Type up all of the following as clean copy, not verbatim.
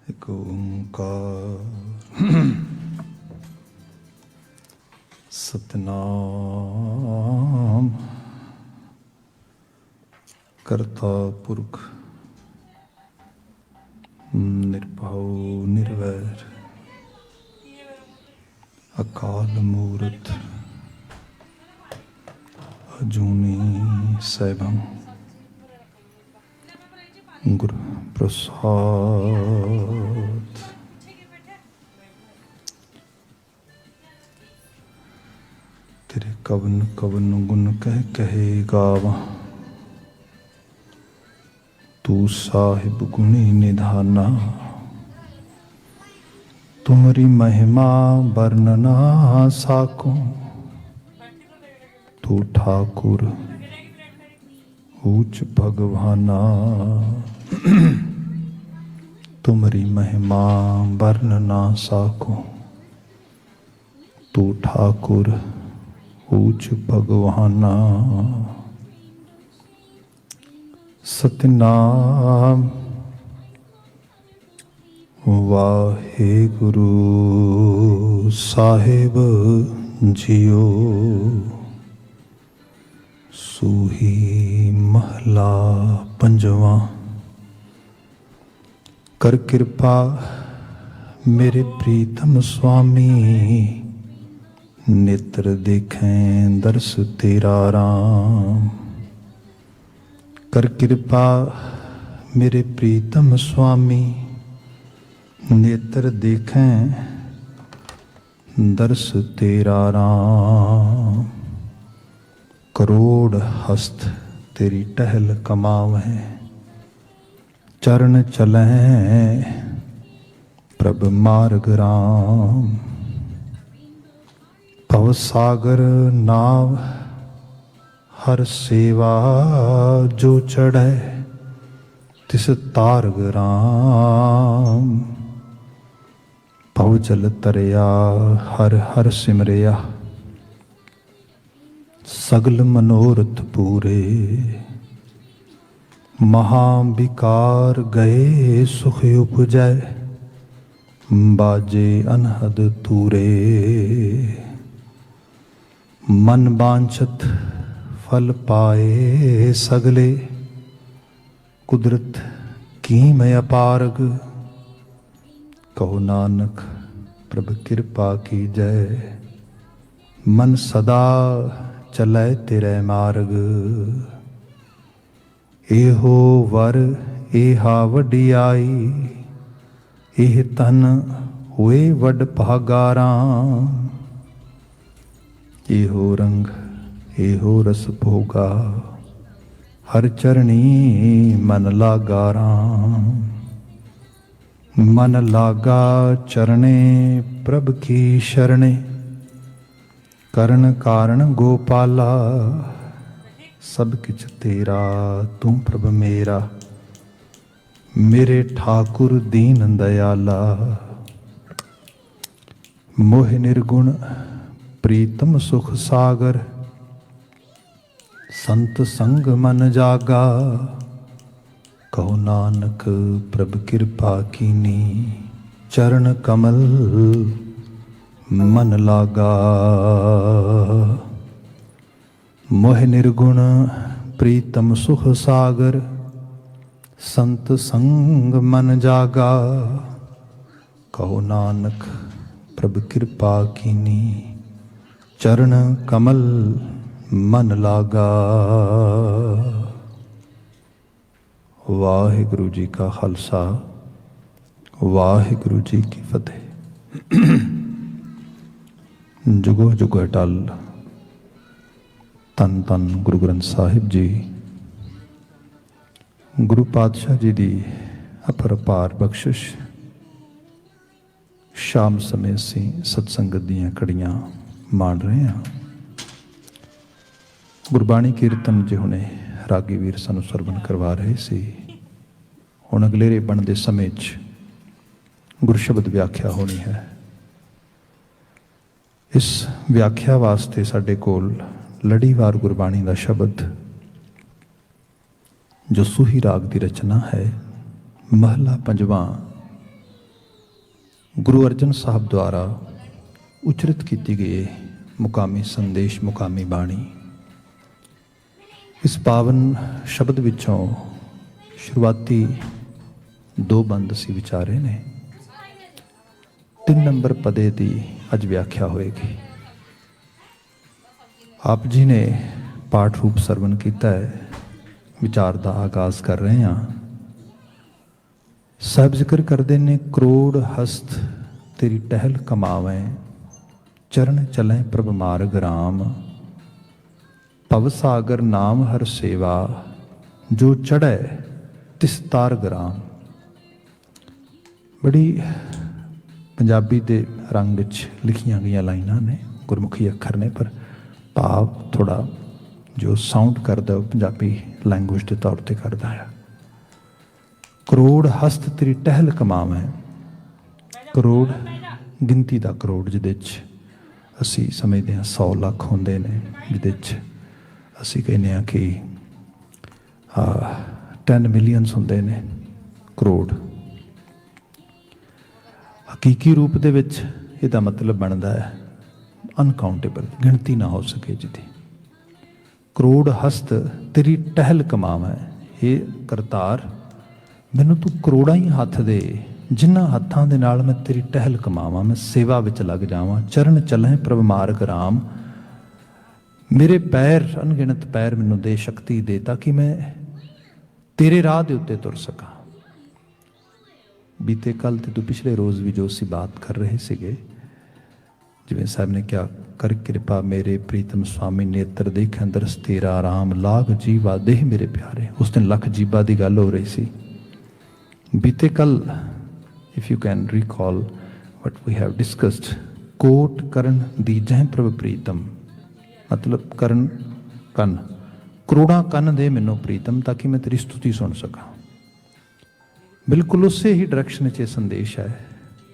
एक ओंकार सतनाम करता पुरख निर्भव निर्वैर अकाल मूरत अजूनी सैभम गुरु प्रसाद। तेरे कवन कवन गुण कह कहे गावा, तू साहिब गुणी निधाना। तुम्हारी महिमा वर्णना साको, तू ठाकुर ऊंच भगवाना। तुम्हारी महिमा वर्णना साको, तू ठाकुर ऊंच भगवाना। सतनाम वाहे गुरु साहिब जियो, सूही महला पंजवा। कर कृपा मेरे प्रीतम स्वामी, नेत्र देखें दर्श तेरा राम। कर कृपा मेरे प्रीतम स्वामी, नेत्र देखें दर्श तेरा राम। करोड़ हस्त तेरी टहल कमावें, चरण चलें प्रभ मार्ग राम। भव सागर नाव हर सेवा, जो चढ़े तिस तारग राम। भव जल तरया हर हर सिमरया, सगल मनोरथ पूरे। महाविकार गए सुख उपजय, बाजे अनहद तूरे। मन वांछत फल पाए सगले, कुदरत की मैं अपारग। कहो नानक प्रभ कृपा की जय, मन सदा चलै तेरे मार्ग। एहो वर एहा वडियाई, एह तन हुए वड भागारा। एहो रंग एहो रस भोगा, हर चरणी मन लागा राम। मन लागा चरणे प्रभ की शरणे, करण कारण गोपाला। सब किछ तेरा तू प्रभ मेरा, मेरे ठाकुर दीन दयाला। मोह निर्गुण प्रीतम सुख सागर, संत संग मन जागा। कहो नानक प्रभ कृपा कीनी, चरण कमल मन लागा। मोह निर्गुण प्रीतम सुख सागर, संत संग मन जागा। कहो नानक प्रभ कृपा कीनी, चरण कमल मन लागा। वाहिगुरु जी का खालसा, वाहिगुरु जी की फतेह। जुगो जुग अटल तन तन गुरु ग्रंथ साहिब जी। गुरु पातशाह जी दी अपरपार बख्शिश। शाम समय से सत्संगत दियां कड़ियां माण रहे हैं। गुरबाणी कीर्तन जो हुणे रागी वीर सानू सरवण करवा रहे सी। हुण अगलेरे बनते समय गुरु शब्द व्याख्या होनी है। इस व्याख्या वास्ते साडे कोल लड़ीवार गुरबाणी का शब्द जो सूही राग की रचना है, महला पंजवा ਗੁਰੂ ਅਰਜਨ ਸਾਹਿਬ ਦੁਆਰਾ ਉਚਰਿਤ ਕੀਤੀ ਗਈ ਮੁਕਾਮੀ ਸੰਦੇਸ਼, ਮੁਕਾਮੀ ਬਾਣੀ। ਇਸ ਪਾਵਨ ਸ਼ਬਦ ਵਿੱਚੋਂ ਸ਼ੁਰੂਆਤੀ 2 ਬੰਦ ਅਸੀਂ ਵਿਚਾਰੇ ਨੇ। 3 ਨੰਬਰ ਪਦੇ ਦੀ ਅੱਜ ਵਿਆਖਿਆ ਹੋਏਗੀ। ਆਪ ਜੀ ਨੇ ਪਾਠ ਰੂਪ ਸਰਵਨ ਕੀਤਾ ਹੈ। ਵਿਚਾਰ ਦਾ ਆਗਾਜ਼ ਕਰ ਰਹੇ ਹਾਂ। ਸਾਹਿਬ ਜ਼ਿਕਰ ਕਰਦੇ ਨੇ, ਕਰੋੜ ਹਸਤ ਤੇਰੀ ਟਹਿਲ ਕਮਾਵੇਂ, ਚਰਨ ਚਲੈ ਪ੍ਰਭ ਮਾਰਗ ਰਾਮ, ਭਵ ਸਾਗਰ ਨਾਮ ਹਰ ਸੇਵਾ, ਜੋ ਚੜ੍ਹੈ ਤਿਸ ਤਾਰਗ ਰਾਮ। ਬੜੀ ਪੰਜਾਬੀ ਦੇ ਰੰਗ ਵਿੱਚ ਲਿਖੀਆਂ ਗਈਆਂ ਲਾਈਨਾਂ ਨੇ, ਗੁਰਮੁਖੀ ਅੱਖਰ ਨੇ, ਪਰ ਭਾਵ ਥੋੜ੍ਹਾ ਜੋ ਸਾਊਂਡ ਕਰਦਾ ਉਹ ਪੰਜਾਬੀ ਲੈਂਗੁਏਜ ਦੇ ਤੌਰ 'ਤੇ ਕਰਦਾ ਹੈ। ਕਰੋੜ ਹਸਤ ਤੇਰੀ ਟਹਿਲ ਕਮਾਵੇਂ। ਕਰੋੜ ਗਿਣਤੀ ਦਾ ਕਰੋੜ, ਜਿਹਦੇ 'ਚ ਅਸੀਂ ਸਮਝਦੇ ਹਾਂ 100 ਲੱਖ ਹੁੰਦੇ ਨੇ, ਜਿਹਦੇ 'ਚ ਅਸੀਂ ਕਹਿੰਦੇ ਹਾਂ ਕਿ 10 ਮਿਲੀਅਨਸ ਹੁੰਦੇ ਨੇ। ਕਰੋੜ ਹਕੀਕੀ ਰੂਪ ਦੇ ਵਿੱਚ ਇਹਦਾ ਮਤਲਬ ਬਣਦਾ ਹੈ ਅਨਕਾਊਂਟੇਬਲ, ਗਿਣਤੀ ਨਾ ਹੋ ਸਕੇ ਜਿਹਦੀ। ਕਰੋੜ ਹਸਤ ਤੇਰੀ ਟਹਿਲ ਕਮਾਵੇਂ। ਇਹ ਕਰਤਾਰ, ਮੈਨੂੰ ਤੂੰ ਕਰੋੜਾਂ ਹੀ ਹੱਥ ਦੇ, ਜਿਨ੍ਹਾਂ ਹੱਥਾਂ ਦੇ ਨਾਲ ਮੈਂ ਤੇਰੀ ਟਹਿਲ ਕਮਾਵਾਂ, ਮੈਂ ਸੇਵਾ ਵਿੱਚ ਲੱਗ ਜਾਵਾਂ। ਚਰਨ ਚਲੈ ਪ੍ਰਭ ਮਾਰਗ ਰਾਮ। ਮੇਰੇ ਪੈਰ, ਅਣਗਿਣਤ ਪੈਰ ਮੈਨੂੰ ਦੇ, ਸ਼ਕਤੀ ਦੇ, ਤਾਂ ਕਿ ਮੈਂ ਤੇਰੇ ਰਾਹ ਦੇ ਉੱਤੇ ਤੁਰ ਸਕਾਂ। ਬੀਤੇ ਕੱਲ ਤੇ ਤੋਂ ਪਿਛਲੇ ਰੋਜ਼ ਵੀ ਜੋ ਅਸੀਂ ਬਾਤ ਕਰ ਰਹੇ ਸੀਗੇ, ਜਿਵੇਂ ਸਾਹਿਬ ਨੇ ਕਿਹਾ, ਕਰ ਕਿਰਪਾ ਮੇਰੇ ਪ੍ਰੀਤਮ ਸਵਾਮੀ, ਨੇਤਰ ਦੇਖ ਅੰਦਰ ਤੇਰਾ ਰਾਮ, ਲਾਗ ਜੀਵਾ ਦੇਹ ਮੇਰੇ ਪਿਆਰੇ। ਉਸ ਦਿਨ ਲੱਖ ਜੀਵਾ ਦੀ ਗੱਲ ਹੋ ਰਹੀ ਸੀ। ਬੀਤੇ ਕੱਲ, if you can recall what we have discussed, ਕੋਟ ਕਰਨ ਦੀ ਜਹ ਪ੍ਰਭ ਪ੍ਰੀਤਮ, ਮਤਲਬ ਕਰਨ ਕੰਨ, ਕਰੋੜਾਂ ਕੰਨ ਦੇ ਮੈਨੂੰ ਪ੍ਰੀਤਮ, ਤਾਂ ਕਿ ਮੈਂ ਤੇਰੀ ਸਤੁਤੀ ਸੁਣ ਸਕਾਂ। ਬਿਲਕੁਲ ਉਸੇ ਹੀ ਡਾਇਰੈਕਸ਼ਨ ਵਿੱਚ ਇਹ ਸੰਦੇਸ਼ ਹੈ।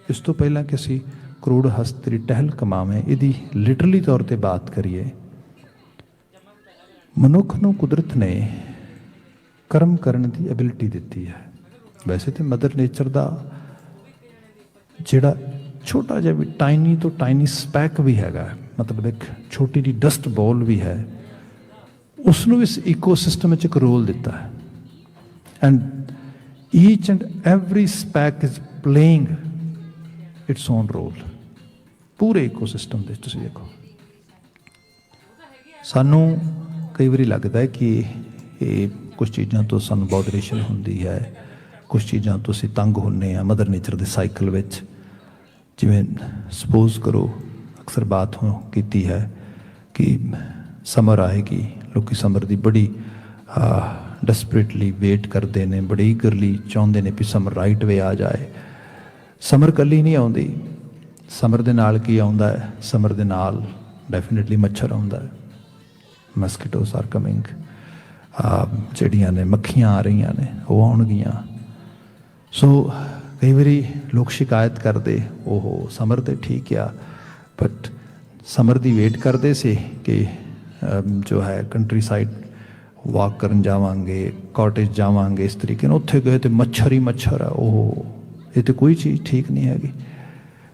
ਇਸ ਤੋਂ ਪਹਿਲਾਂ ਕਿ ਅਸੀਂ ਕਰੋੜ ਹਸਤ ਤੇਰੀ ਟਹਿਲ ਕਮਾਵੇਂ, ਇਹਦੀ ਲਿਟਰਲੀ ਤੌਰ 'ਤੇ ਬਾਤ ਕਰੀਏ, ਮਨੁੱਖ ਨੂੰ ਕੁਦਰਤ ਨੇ ਕਰਮ ਕਰਨ ਦੀ ਐਬਿਲਿਟੀ ਦਿੱਤੀ ਹੈ। ਵੈਸੇ ਤਾਂ ਮਦਰ ਨੇਚਰ ਦਾ ਜਿਹੜਾ ਛੋਟਾ ਜਿਹਾ ਵੀ ਟਾਈਨੀ ਤੋਂ ਟਾਈਨੀ ਸਪੈਕ ਵੀ ਹੈਗਾ, ਮਤਲਬ ਇੱਕ ਛੋਟੀ ਜਿਹੀ ਡਸਟ ਬੋਲ ਵੀ ਹੈ, ਉਸ ਨੂੰ ਇਸ ਈਕੋਸਿਸਟਮ ਵਿੱਚ ਇੱਕ ਰੋਲ ਦਿੱਤਾ ਹੈ। And each and every species is playing its own role. ਪੂਰੇ ਈਕੋਸਿਸਟਮ ਦੇ ਤੁਸੀਂ ਦੇਖੋ। ਸਾਨੂੰ ਕਈ ਵਾਰੀ ਲੱਗਦਾ ਹੈ ਕਿ ਇਹ ਕੁਝ ਚੀਜ਼ਾਂ ਤੋਂ ਸਾਨੂੰ ਬਹੁਤ ਰੇਸ਼ਲ ਹੁੰਦੀ ਹੈ, ਕੁਝ ਚੀਜ਼ਾਂ ਤੋਂ ਅਸੀਂ ਤੰਗ ਹੁੰਦੇ ਹਾਂ ਮਦਰ ਨੇਚਰ ਦੇ ਸਾਈਕਲ ਵਿੱਚ। ਜਿਵੇਂ ਸਪੋਜ਼ ਕਰੋ, ਅਕਸਰ ਬਾਤ ਕੀਤੀ ਹੈ ਕਿ ਸਮਰ ਆਏਗੀ, ਲੋਕ ਸਮਰ ਦੀ ਬੜੀ ਡੈਸਪਰੇਟਲੀ ਵੇਟ ਕਰਦੇ ਨੇ, ਬੜੀ ਈਗਰਲੀ ਚਾਹੁੰਦੇ ਨੇ ਵੀ ਸਮਰ ਰਾਈਟ ਵੇ ਆ ਜਾਏ। ਸਮਰ ਇਕੱਲੀ ਨਹੀਂ ਆਉਂਦੀ, ਸਮਰ ਦੇ ਨਾਲ ਕੀ ਆਉਂਦਾ ਹੈ? ਸਮਰ ਦੇ ਨਾਲ ਡੈਫੀਨੇਟਲੀ ਮੱਛਰ ਆਉਂਦਾ ਹੈ। ਮਸਕੀਟੋਸ ਆਰ ਕਮਿੰਗ, ਜਿਹੜੀਆਂ ਨੇ ਮੱਖੀਆਂ ਆ ਰਹੀਆਂ ਨੇ, ਉਹ ਆਉਣਗੀਆਂ। ਸੋ ਕਈ ਵਾਰੀ ਲੋਕ ਸ਼ਿਕਾਇਤ ਕਰਦੇ, ਉਹ ਸਮਰ ਤੇ ਠੀਕ ਆ, ਬਟ ਸਮਰ ਦੀ ਵੇਟ ਕਰਦੇ ਸੀ ਕਿ ਜੋ ਹੈ ਕੰਟਰੀ ਸਾਈਡ ਵਾਕ ਕਰਨ ਜਾਵਾਂਗੇ, ਕਾਟੇਜ ਜਾਵਾਂਗੇ, ਇਸ ਤਰੀਕੇ ਨਾਲ। ਉੱਥੇ ਗਏ ਤੇ ਮੱਛਰ ਹੀ ਮੱਛਰ ਆ, ਉਹ ਇਹ ਤਾਂ ਕੋਈ ਚੀਜ਼ ਠੀਕ ਨਹੀਂ ਹੈਗੀ।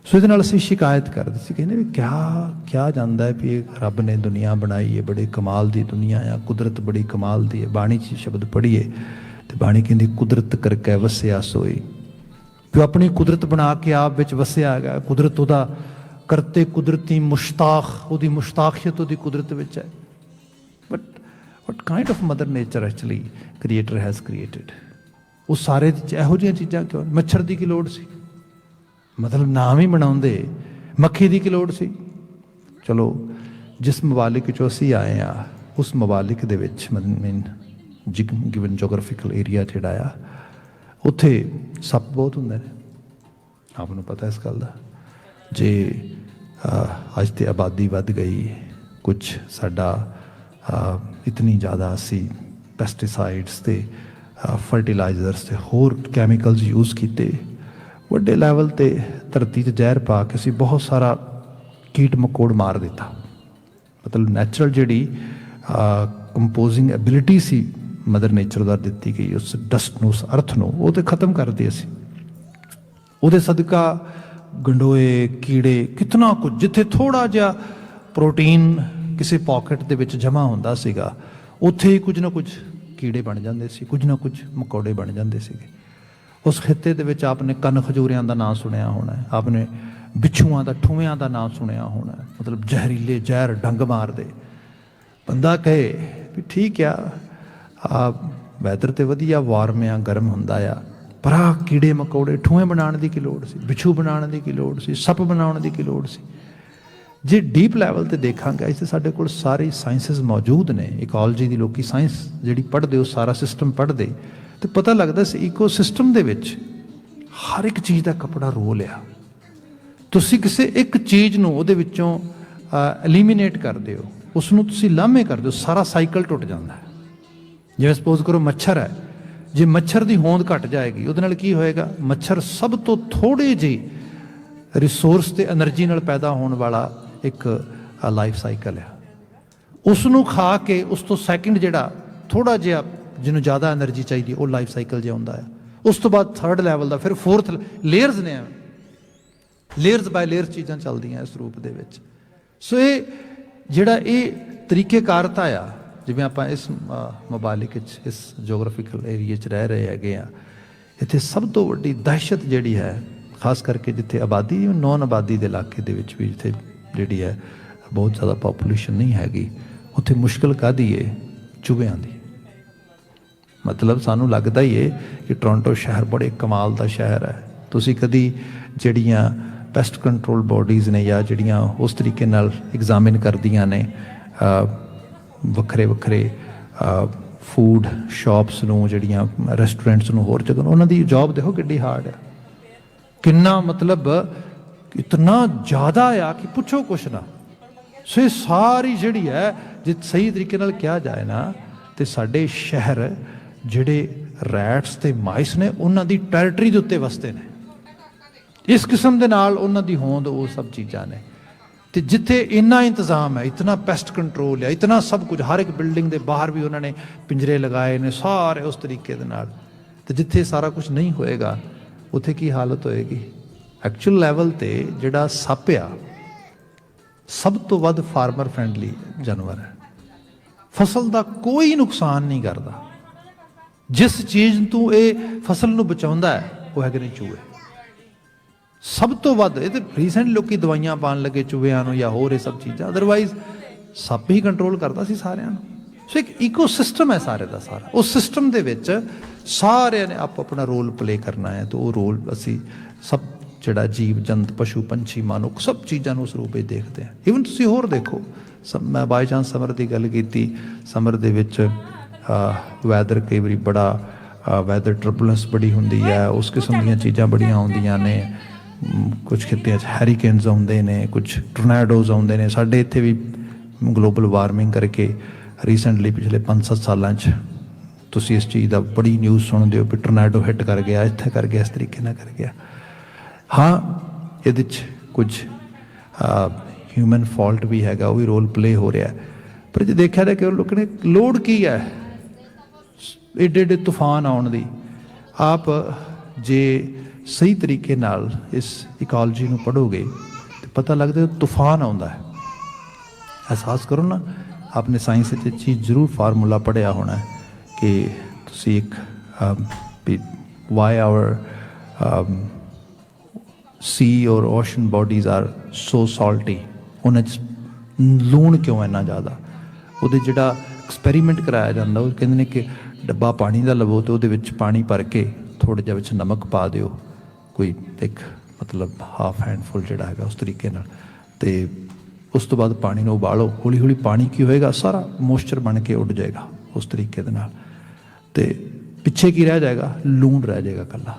ਸੋ ਇਹਦੇ ਨਾਲ ਅਸੀਂ ਸ਼ਿਕਾਇਤ ਕਰਦੇ ਸੀ, ਕਹਿੰਦੇ ਵੀ ਕਿਹਾ ਜਾਂਦਾ ਹੈ ਵੀ ਇਹ ਰੱਬ ਨੇ ਦੁਨੀਆ ਬਣਾਈ ਹੈ, ਬੜੇ ਕਮਾਲ ਦੀ ਦੁਨੀਆ ਆ, ਕੁਦਰਤ ਬੜੀ ਕਮਾਲ ਦੀ ਹੈ। ਬਾਣੀ 'ਚ ਸ਼ਬਦ ਪੜ੍ਹੀਏ ਤੇ ਬਾਣੀ ਕਹਿੰਦੀ, ਕੁਦਰਤ ਕਰਕੇ ਵਸਿਆ ਸੋਈ। ਵੀ ਆਪਣੀ ਕੁਦਰਤ ਬਣਾ ਕੇ ਆਪ ਵਿੱਚ ਵਸਿਆ ਹੈਗਾ। ਕੁਦਰਤ ਉਹਦਾ ਕਰਤੇ, ਕੁਦਰਤੀ ਮੁਸ਼ਤਾਕ, ਉਹਦੀ ਮੁਸ਼ਤਾਕੀਅਤ ਉਹਦੀ ਕੁਦਰਤ ਵਿੱਚ ਹੈ। But what kind of mother nature actually creator has created. ਉਹ ਸਾਰੇ ਇਹੋ ਜਿਹੀਆਂ ਚੀਜ਼ਾਂ ਕਿਉਂ? ਮੱਛਰ ਦੀ ਕੀ ਲੋੜ ਸੀ? ਮਤਲਬ ਨਾਮ ਹੀ ਬਣਾਉਂਦੇ, ਮੱਖੀ ਦੀ ਕੀ ਲੋੜ ਸੀ? ਚਲੋ, ਜਿਸ ਮਵਾਲਿਕ 'ਚੋਂ ਅਸੀਂ ਆਏ ਹਾਂ, ਉਸ ਮਵਾਲਿਕ ਦੇ ਵਿੱਚ ਮੀਨ ਗਿਵਨ ਜੋਗ੍ਰਾਫਿਕਲ ਏਰੀਆ ਜਿਹੜਾ ਆ, ਉੱਥੇ ਸੱਪ ਬਹੁਤ ਹੁੰਦੇ ਨੇ। ਆਪ ਨੂੰ ਪਤਾ ਇਸ ਗੱਲ ਦਾ। ਜੇ ਅੱਜ ਤੇ ਆਬਾਦੀ ਵੱਧ ਗਈ, ਕੁਛ ਸਾਡਾ ਇਤਨੀ ਜ਼ਿਆਦਾ ਅਸੀਂ ਪੈਸਟੀਸਾਈਡਸ ਤੇ ਫਰਟੀਲਾਈਜ਼ਰਸ ਤੇ ਹੋਰ ਕੈਮੀਕਲਸ ਯੂਜ਼ ਕੀਤੇ, ਵੱਡੇ ਲੈਵਲ 'ਤੇ ਧਰਤੀ 'ਚ ਜ਼ਹਿਰ ਪਾ ਕੇ ਅਸੀਂ ਬਹੁਤ ਸਾਰਾ ਕੀਟ ਮਕੌੜ ਮਾਰ ਦਿੱਤਾ। ਮਤਲਬ ਨੈਚੁਰਲ ਜਿਹੜੀ ਕੰਪੋਜ਼ਿੰਗ ਐਬਿਲਿਟੀ ਸੀ ਮਦਰ ਨੇਚਰ ਦਾ ਦਿੱਤੀ ਗਈ, ਉਸ ਡਸਟ ਨੂੰ, ਉਸ ਅਰਥ ਨੂੰ, ਉਹ ਤੇ ਖਤਮ ਕਰਦੇ ਅਸੀਂ। ਉਹਦੇ ਸਦਕਾ ਗੰਡੋਏ ਕੀੜੇ ਕਿਤਨਾ ਕੁਝ, ਜਿੱਥੇ ਥੋੜ੍ਹਾ ਜਿਹਾ ਪ੍ਰੋਟੀਨ ਕਿਸੇ ਪੋਕਟ ਦੇ ਵਿੱਚ ਜਮ੍ਹਾਂ ਹੁੰਦਾ ਸੀਗਾ ਉੱਥੇ ਹੀ ਕੁਝ ਨਾ ਕੁਝ ਕੀੜੇ ਬਣ ਜਾਂਦੇ ਸੀ, ਕੁਝ ਨਾ ਕੁਝ ਮਕੌੜੇ ਬਣ ਜਾਂਦੇ ਸੀਗੇ। ਉਸ ਖਿੱਤੇ ਦੇ ਵਿੱਚ ਆਪਨੇ ਕੰਨ ਖਜੂਰਿਆਂ ਦਾ ਨਾਂ ਸੁਣਿਆ ਹੋਣਾ, ਆਪਨੇ ਬਿੱਛੂਆਂ ਦਾ, ਠੂੰਿਆਂ ਦਾ ਨਾਂ ਸੁਣਿਆ ਹੋਣਾ, ਮਤਲਬ ਜ਼ਹਿਰੀਲੇ ਜ਼ਹਿਰ ਡੰਗ ਮਾਰਦੇ। ਬੰਦਾ ਕਹੇ ਵੀ ਠੀਕ ਆ ਵੈਦਰ ਤੇ ਵਧੀਆ ਵਾਰਮ ਆ, ਗਰਮ ਹੁੰਦਾ ਆ, ਪਰ ਆਹ ਕੀੜੇ ਮਕੌੜੇ ਠੂੰਏ ਬਣਾਉਣ ਦੀ ਕੀ ਲੋੜ ਸੀ, ਬਿੱਛੂ ਬਣਾਉਣ ਦੀ ਕੀ ਲੋੜ ਸੀ, ਸੱਪ ਬਣਾਉਣ ਦੀ ਕੀ ਲੋੜ ਸੀ। ਜੇ ਡੀਪ ਲੈਵਲ ਤੇ ਦੇਖਾਂਗੇ ਇਸ 'ਤੇ ਸਾਡੇ ਕੋਲ ਸਾਰੀ ਸਾਇੰਸਿਸ ਮੌਜੂਦ ਨੇ। ਇਕੋਲੋਜੀ ਦੀ ਲੋਕੀ ਸਾਇੰਸ ਜਿਹੜੀ ਪੜ੍ਹਦੇ ਉਹ ਸਾਰਾ ਸਿਸਟਮ ਪੜ੍ਹਦੇ ਤੇ ਪਤਾ ਲੱਗਦਾ ਸੀ ਈਕੋ ਸਿਸਟਮ ਦੇ ਵਿੱਚ ਹਰ ਇੱਕ ਚੀਜ਼ ਦਾ ਆਪਣਾ ਰੋਲ ਆ। ਤੁਸੀਂ ਕਿਸੇ ਇੱਕ ਚੀਜ਼ ਨੂੰ ਉਹਦੇ ਵਿੱਚੋਂ ਐਲੀਮੀਨੇਟ ਕਰਦੇ ਹੋ, ਉਸ ਨੂੰ ਤੁਸੀਂ ਲਾਮੇ ਕਰਦੇ ਹੋ, ਸਾਰਾ ਸਾਈਕਲ ਟੁੱਟ ਜਾਂਦਾ ਹੈ। ਜਿਵੇਂ ਸਪੋਜ਼ ਕਰੋ ਮੱਛਰ ਹੈ, ਜੇ ਮੱਛਰ ਦੀ ਹੋਂਦ ਘਟ ਜਾਏਗੀ ਉਹਦੇ ਨਾਲ ਕੀ ਹੋਏਗਾ, ਮੱਛਰ ਸਭ ਤੋਂ ਥੋੜ੍ਹੇ ਜਿਹੀ ਰਿਸੋਰਸ ਤੇ ਐਨਰਜੀ ਨਾਲ ਪੈਦਾ ਹੋਣ ਵਾਲਾ ਇੱਕ ਲਾਈਫ ਸਾਈਕਲ ਆ। ਉਸ ਨੂੰ ਖਾ ਕੇ ਉਸ ਤੋਂ ਸੈਕਿੰਡ ਜਿਹੜਾ ਥੋੜ੍ਹਾ ਜਿਹਾ ਜਿਹਨੂੰ ਜ਼ਿਆਦਾ ਐਨਰਜੀ ਚਾਹੀਦੀ ਉਹ ਲਾਈਫ ਸਾਈਕਲ ਜਿਹਾ ਹੁੰਦਾ ਆ। ਉਸ ਤੋਂ ਬਾਅਦ ਥਰਡ ਲੈਵਲ ਦਾ, ਫਿਰ ਫੋਰਥ ਲੇਅਰਸ ਨੇ, ਲੇਅਰਸ ਬਾਏ ਲੇਅਰਸ ਚੀਜ਼ਾਂ ਚੱਲਦੀਆਂ ਇਸ ਰੂਪ ਦੇ ਵਿੱਚ। ਸੋ ਇਹ ਜਿਹੜਾ ਇਹ ਤਰੀਕੇਕਾਰਤਾ ਆ, ਜਿਵੇਂ ਆਪਾਂ ਇਸ ਮਬਾਲਿਕ 'ਚ ਇਸ ਜੋਗ੍ਰਾਫਿਕਲ ਏਰੀਏ 'ਚ ਰਹਿ ਰਹੇ ਹੈਗੇ ਆ, ਇੱਥੇ ਸਭ ਤੋਂ ਵੱਡੀ ਦਹਿਸ਼ਤ ਜਿਹੜੀ ਹੈ, ਖਾਸ ਕਰਕੇ ਜਿੱਥੇ ਆਬਾਦੀ ਨੌਨ ਆਬਾਦੀ ਦੇ ਇਲਾਕੇ ਦੇ ਵਿੱਚ ਵੀ ਜਿੱਥੇ ਜਿਹੜੀ ਹੈ ਬਹੁਤ ਜ਼ਿਆਦਾ ਪਾਪੂਲੇਸ਼ਨ ਨਹੀਂ ਹੈਗੀ, ਉੱਥੇ ਮੁਸ਼ਕਿਲ ਕਾਹਦੀ ਹੈ, ਚੂਹਿਆਂ ਦੀ। ਮਤਲਬ ਸਾਨੂੰ ਲੱਗਦਾ ਹੀ ਹੈ ਕਿ ਟੋਰਾਂਟੋ ਸ਼ਹਿਰ ਬੜੇ ਕਮਾਲ ਦਾ ਸ਼ਹਿਰ ਹੈ। ਤੁਸੀਂ ਕਦੀ ਜਿਹੜੀਆਂ ਪੈਸਟ ਕੰਟਰੋਲ ਬੋਡੀਜ਼ ਨੇ ਜਾਂ ਜਿਹੜੀਆਂ ਉਸ ਤਰੀਕੇ ਨਾਲ ਐਗਜ਼ਾਮਿਨ ਕਰਦੀਆਂ ਨੇ ਵੱਖਰੇ ਵੱਖਰੇ ਫੂਡ ਸ਼ਾਪਸ ਨੂੰ, ਜਿਹੜੀਆਂ ਰੈਸਟੋਰੈਂਟਸ ਨੂੰ, ਹੋਰ ਜਗ੍ਹਾ ਨੂੰ, ਉਹਨਾਂ ਦੀ ਜੋਬ ਦੇਖੋ ਕਿੱਡੀ ਹਾਰਡ ਹੈ, ਕਿੰਨਾ ਮਤਲਬ ਇਤਨਾ ਜ਼ਿਆਦਾ ਆ ਕਿ ਪੁੱਛੋ ਕੁਛ ਨਾ। ਸੋ ਇਹ ਸਾਰੀ ਜਿਹੜੀ ਹੈ, ਜੇ ਸਹੀ ਤਰੀਕੇ ਨਾਲ ਕਿਹਾ ਜਾਏ ਨਾ, ਤੇ ਸਾਡੇ ਸ਼ਹਿਰ ਜਿਹੜੇ ਰੈਟਸ ਤੇ ਮਾਈਸ ਨੇ ਉਹਨਾਂ ਦੀ ਟੈਰੀਟਰੀ ਦੇ ਉੱਤੇ ਵਸਦੇ ਨੇ। ਇਸ ਕਿਸਮ ਦੇ ਨਾਲ ਉਹਨਾਂ ਦੀ ਹੋਂਦ ਉਹ ਸਭ ਚੀਜ਼ਾਂ ਨੇ। ਤੇ ਜਿੱਥੇ ਇੰਨਾ ਇੰਤਜ਼ਾਮ ਹੈ, ਇਤਨਾ ਪੈਸਟ ਕੰਟਰੋਲ ਹੈ, ਇਤਨਾ ਸਭ ਕੁਝ, ਹਰ ਇੱਕ ਬਿਲਡਿੰਗ ਦੇ ਬਾਹਰ ਵੀ ਉਹਨਾਂ ਨੇ ਪਿੰਜਰੇ ਲਗਾਏ ਨੇ ਸਾਰੇ ਉਸ ਤਰੀਕੇ ਦੇ ਨਾਲ, ਤੇ ਜਿੱਥੇ ਸਾਰਾ ਕੁਝ ਨਹੀਂ ਹੋਏਗਾ ਉੱਥੇ ਕੀ ਹਾਲਤ ਹੋਏਗੀ। ਐਕਚੁਅਲ ਲੈਵਲ ਤੇ ਜਿਹੜਾ ਸੱਪ ਆ ਸਭ ਤੋਂ ਵੱਧ ਫਾਰਮਰ ਫਰੈਂਡਲੀ ਜਾਨਵਰ ਹੈ, ਫਸਲ ਦਾ ਕੋਈ ਨੁਕਸਾਨ ਨਹੀਂ ਕਰਦਾ। ਜਿਸ ਚੀਜ਼ ਤੋਂ ਇਹ ਫਸਲ ਨੂੰ ਬਚਾਉਂਦਾ ਹੈ ਉਹ ਹੈਗੇ ਨੇ ਚੂਹੇ, ਸਭ ਤੋਂ ਵੱਧ। ਇਹ ਤੇ ਰੀਸੈਂਟ ਲੋਕੀ ਦਵਾਈਆਂ ਪਾਉਣ ਲੱਗੇ ਚੂਹਿਆਂ ਨੂੰ ਜਾਂ ਹੋਰ ਇਹ ਸਭ ਚੀਜ਼ਾਂ, ਅਦਰਵਾਈਜ਼ ਸੱਪ ਹੀ ਕੰਟਰੋਲ ਕਰਦਾ ਸੀ ਸਾਰਿਆਂ ਨੂੰ। ਸੋ ਇੱਕ ਈਕੋ ਸਿਸਟਮ ਹੈ ਸਾਰੇ ਦਾ ਸਾਰਾ, ਉਸ ਸਿਸਟਮ ਦੇ ਵਿੱਚ ਸਾਰਿਆਂ ਨੇ ਆਪਣਾ ਰੋਲ ਪਲੇ ਕਰਨਾ ਹੈ, ਤੇ ਉਹ ਰੋਲ ਅਸੀਂ ਸਭ ਜਿਹੜਾ ਜੀਵ ਜੰਤ, ਪਸ਼ੂ ਪੰਛੀ, ਮਨੁੱਖ, ਸਭ ਚੀਜ਼ਾਂ ਨੂੰ ਉਸ ਰੂਪ ਵਿੱਚ ਦੇਖਦੇ ਹਾਂ। ਈਵਨ ਤੁਸੀਂ ਹੋਰ ਦੇਖੋ, ਮੈਂ ਬਾਈ ਚਾਂਸ ਸਮਰ ਦੀ ਗੱਲ ਕੀਤੀ, ਸਮਰ ਦੇ ਵਿੱਚ ਵੈਦਰ ਕਈ ਵਾਰੀ ਬੜਾ ਵੈਦਰ ਟਰਬੂਲੈਂਸ ਬੜੀ ਹੁੰਦੀ ਹੈ, ਉਸ ਕਿਸਮ ਦੀਆਂ ਚੀਜ਼ਾਂ ਬੜੀਆਂ ਆਉਂਦੀਆਂ ਨੇ। ਕੁਝ ਖਿੱਤਿਆਂ 'ਚ ਹੈਰੀਕੇਨਸ ਆਉਂਦੇ ਨੇ, ਕੁਝ ਟੋਰਨੈਡੋਜ਼ ਆਉਂਦੇ ਨੇ। ਸਾਡੇ ਇੱਥੇ ਵੀ ਗਲੋਬਲ ਵਾਰਮਿੰਗ ਕਰਕੇ ਰੀਸੈਂਟਲੀ ਪਿਛਲੇ 5-7 ਸਾਲਾਂ 'ਚ ਤੁਸੀਂ ਇਸ ਚੀਜ਼ ਦਾ ਬੜੀ ਨਿਊਜ਼ ਸੁਣਦੇ ਹੋ ਵੀ ਟੋਰਨੈਡੋ ਹਿੱਟ ਕਰ ਗਿਆ, ਇੱਥੇ ਕਰ ਗਿਆ, ਇਸ ਤਰੀਕੇ ਨਾਲ ਕਰ ਗਿਆ। ਹਾਂ, ਇਹਦੇ 'ਚ ਕੁਝ ਹਿਊਮਨ ਫਾਲਟ ਵੀ ਹੈਗਾ, ਉਹ ਵੀ ਰੋਲ ਪਲੇ ਹੋ ਰਿਹਾ। ਪਰ ਜੇ ਦੇਖਿਆ ਤਾਂ ਕਿ ਲੋਕਾਂ ਨੇ ਲੋੜ ਕੀ ਹੈ ਏਡੇ ਏਡੇ ਤੂਫਾਨ ਆਉਣ ਦੀ। ਆਪ ਜੇ ਸਹੀ ਤਰੀਕੇ ਨਾਲ ਇਸ ਇਕੋਲੋਜੀ ਨੂੰ ਪੜ੍ਹੋਗੇ ਤਾਂ ਪਤਾ ਲੱਗਦਾ ਤੂਫਾਨ ਆਉਂਦਾ ਹੈ। ਅਹਿਸਾਸ ਕਰੋ ਨਾ, ਆਪਨੇ ਸਾਇੰਸ ਵਿੱਚ ਚੀਜ਼ ਜ਼ਰੂਰ ਫਾਰਮੂਲਾ ਪੜ੍ਹਿਆ ਹੋਣਾ ਕਿ ਤੁਸੀਂ ਇੱਕ ਵਾਈ ਆਵਰ ਸੀ ਔਰ ਓਸ਼ਨ ਬੋਡੀਜ਼ ਆਰ ਸੋ ਸਾਲਟੀ, ਉਹਨਾਂ 'ਚ ਲੂਣ ਕਿਉਂ ਇੰਨਾ ਜ਼ਿਆਦਾ। ਉਹਦੇ ਜਿਹੜਾ ਐਕਸਪੈਰੀਮੈਂਟ ਕਰਾਇਆ ਜਾਂਦਾ, ਉਹ ਕਹਿੰਦੇ ਨੇ ਕਿ ਡੱਬਾ ਪਾਣੀ ਦਾ ਲਵੋ ਅਤੇ ਉਹਦੇ ਵਿੱਚ ਪਾਣੀ ਭਰ ਕੇ ਥੋੜ੍ਹਾ ਜਿਹਾ ਵਿੱਚ ਨਮਕ ਪਾ ਦਿਓ, ਕੋਈ ਇੱਕ ਮਤਲਬ ਹਾਫ ਹੈਂਡਫੁੱਲ ਜਿਹੜਾ ਹੈਗਾ ਉਸ ਤਰੀਕੇ ਨਾਲ, ਅਤੇ ਉਸ ਤੋਂ ਬਾਅਦ ਪਾਣੀ ਨੂੰ ਉਬਾਲੋ। ਹੌਲੀ ਹੌਲੀ ਪਾਣੀ ਕੀ ਹੋਏਗਾ, ਸਾਰਾ ਮੋਇਸਚਰ ਬਣ ਕੇ ਉੱਡ ਜਾਏਗਾ ਉਸ ਤਰੀਕੇ ਦੇ ਨਾਲ, ਅਤੇ ਪਿੱਛੇ ਕੀ ਰਹਿ ਜਾਏਗਾ, ਲੂਣ ਰਹਿ ਜਾਏਗਾ ਇਕੱਲਾ।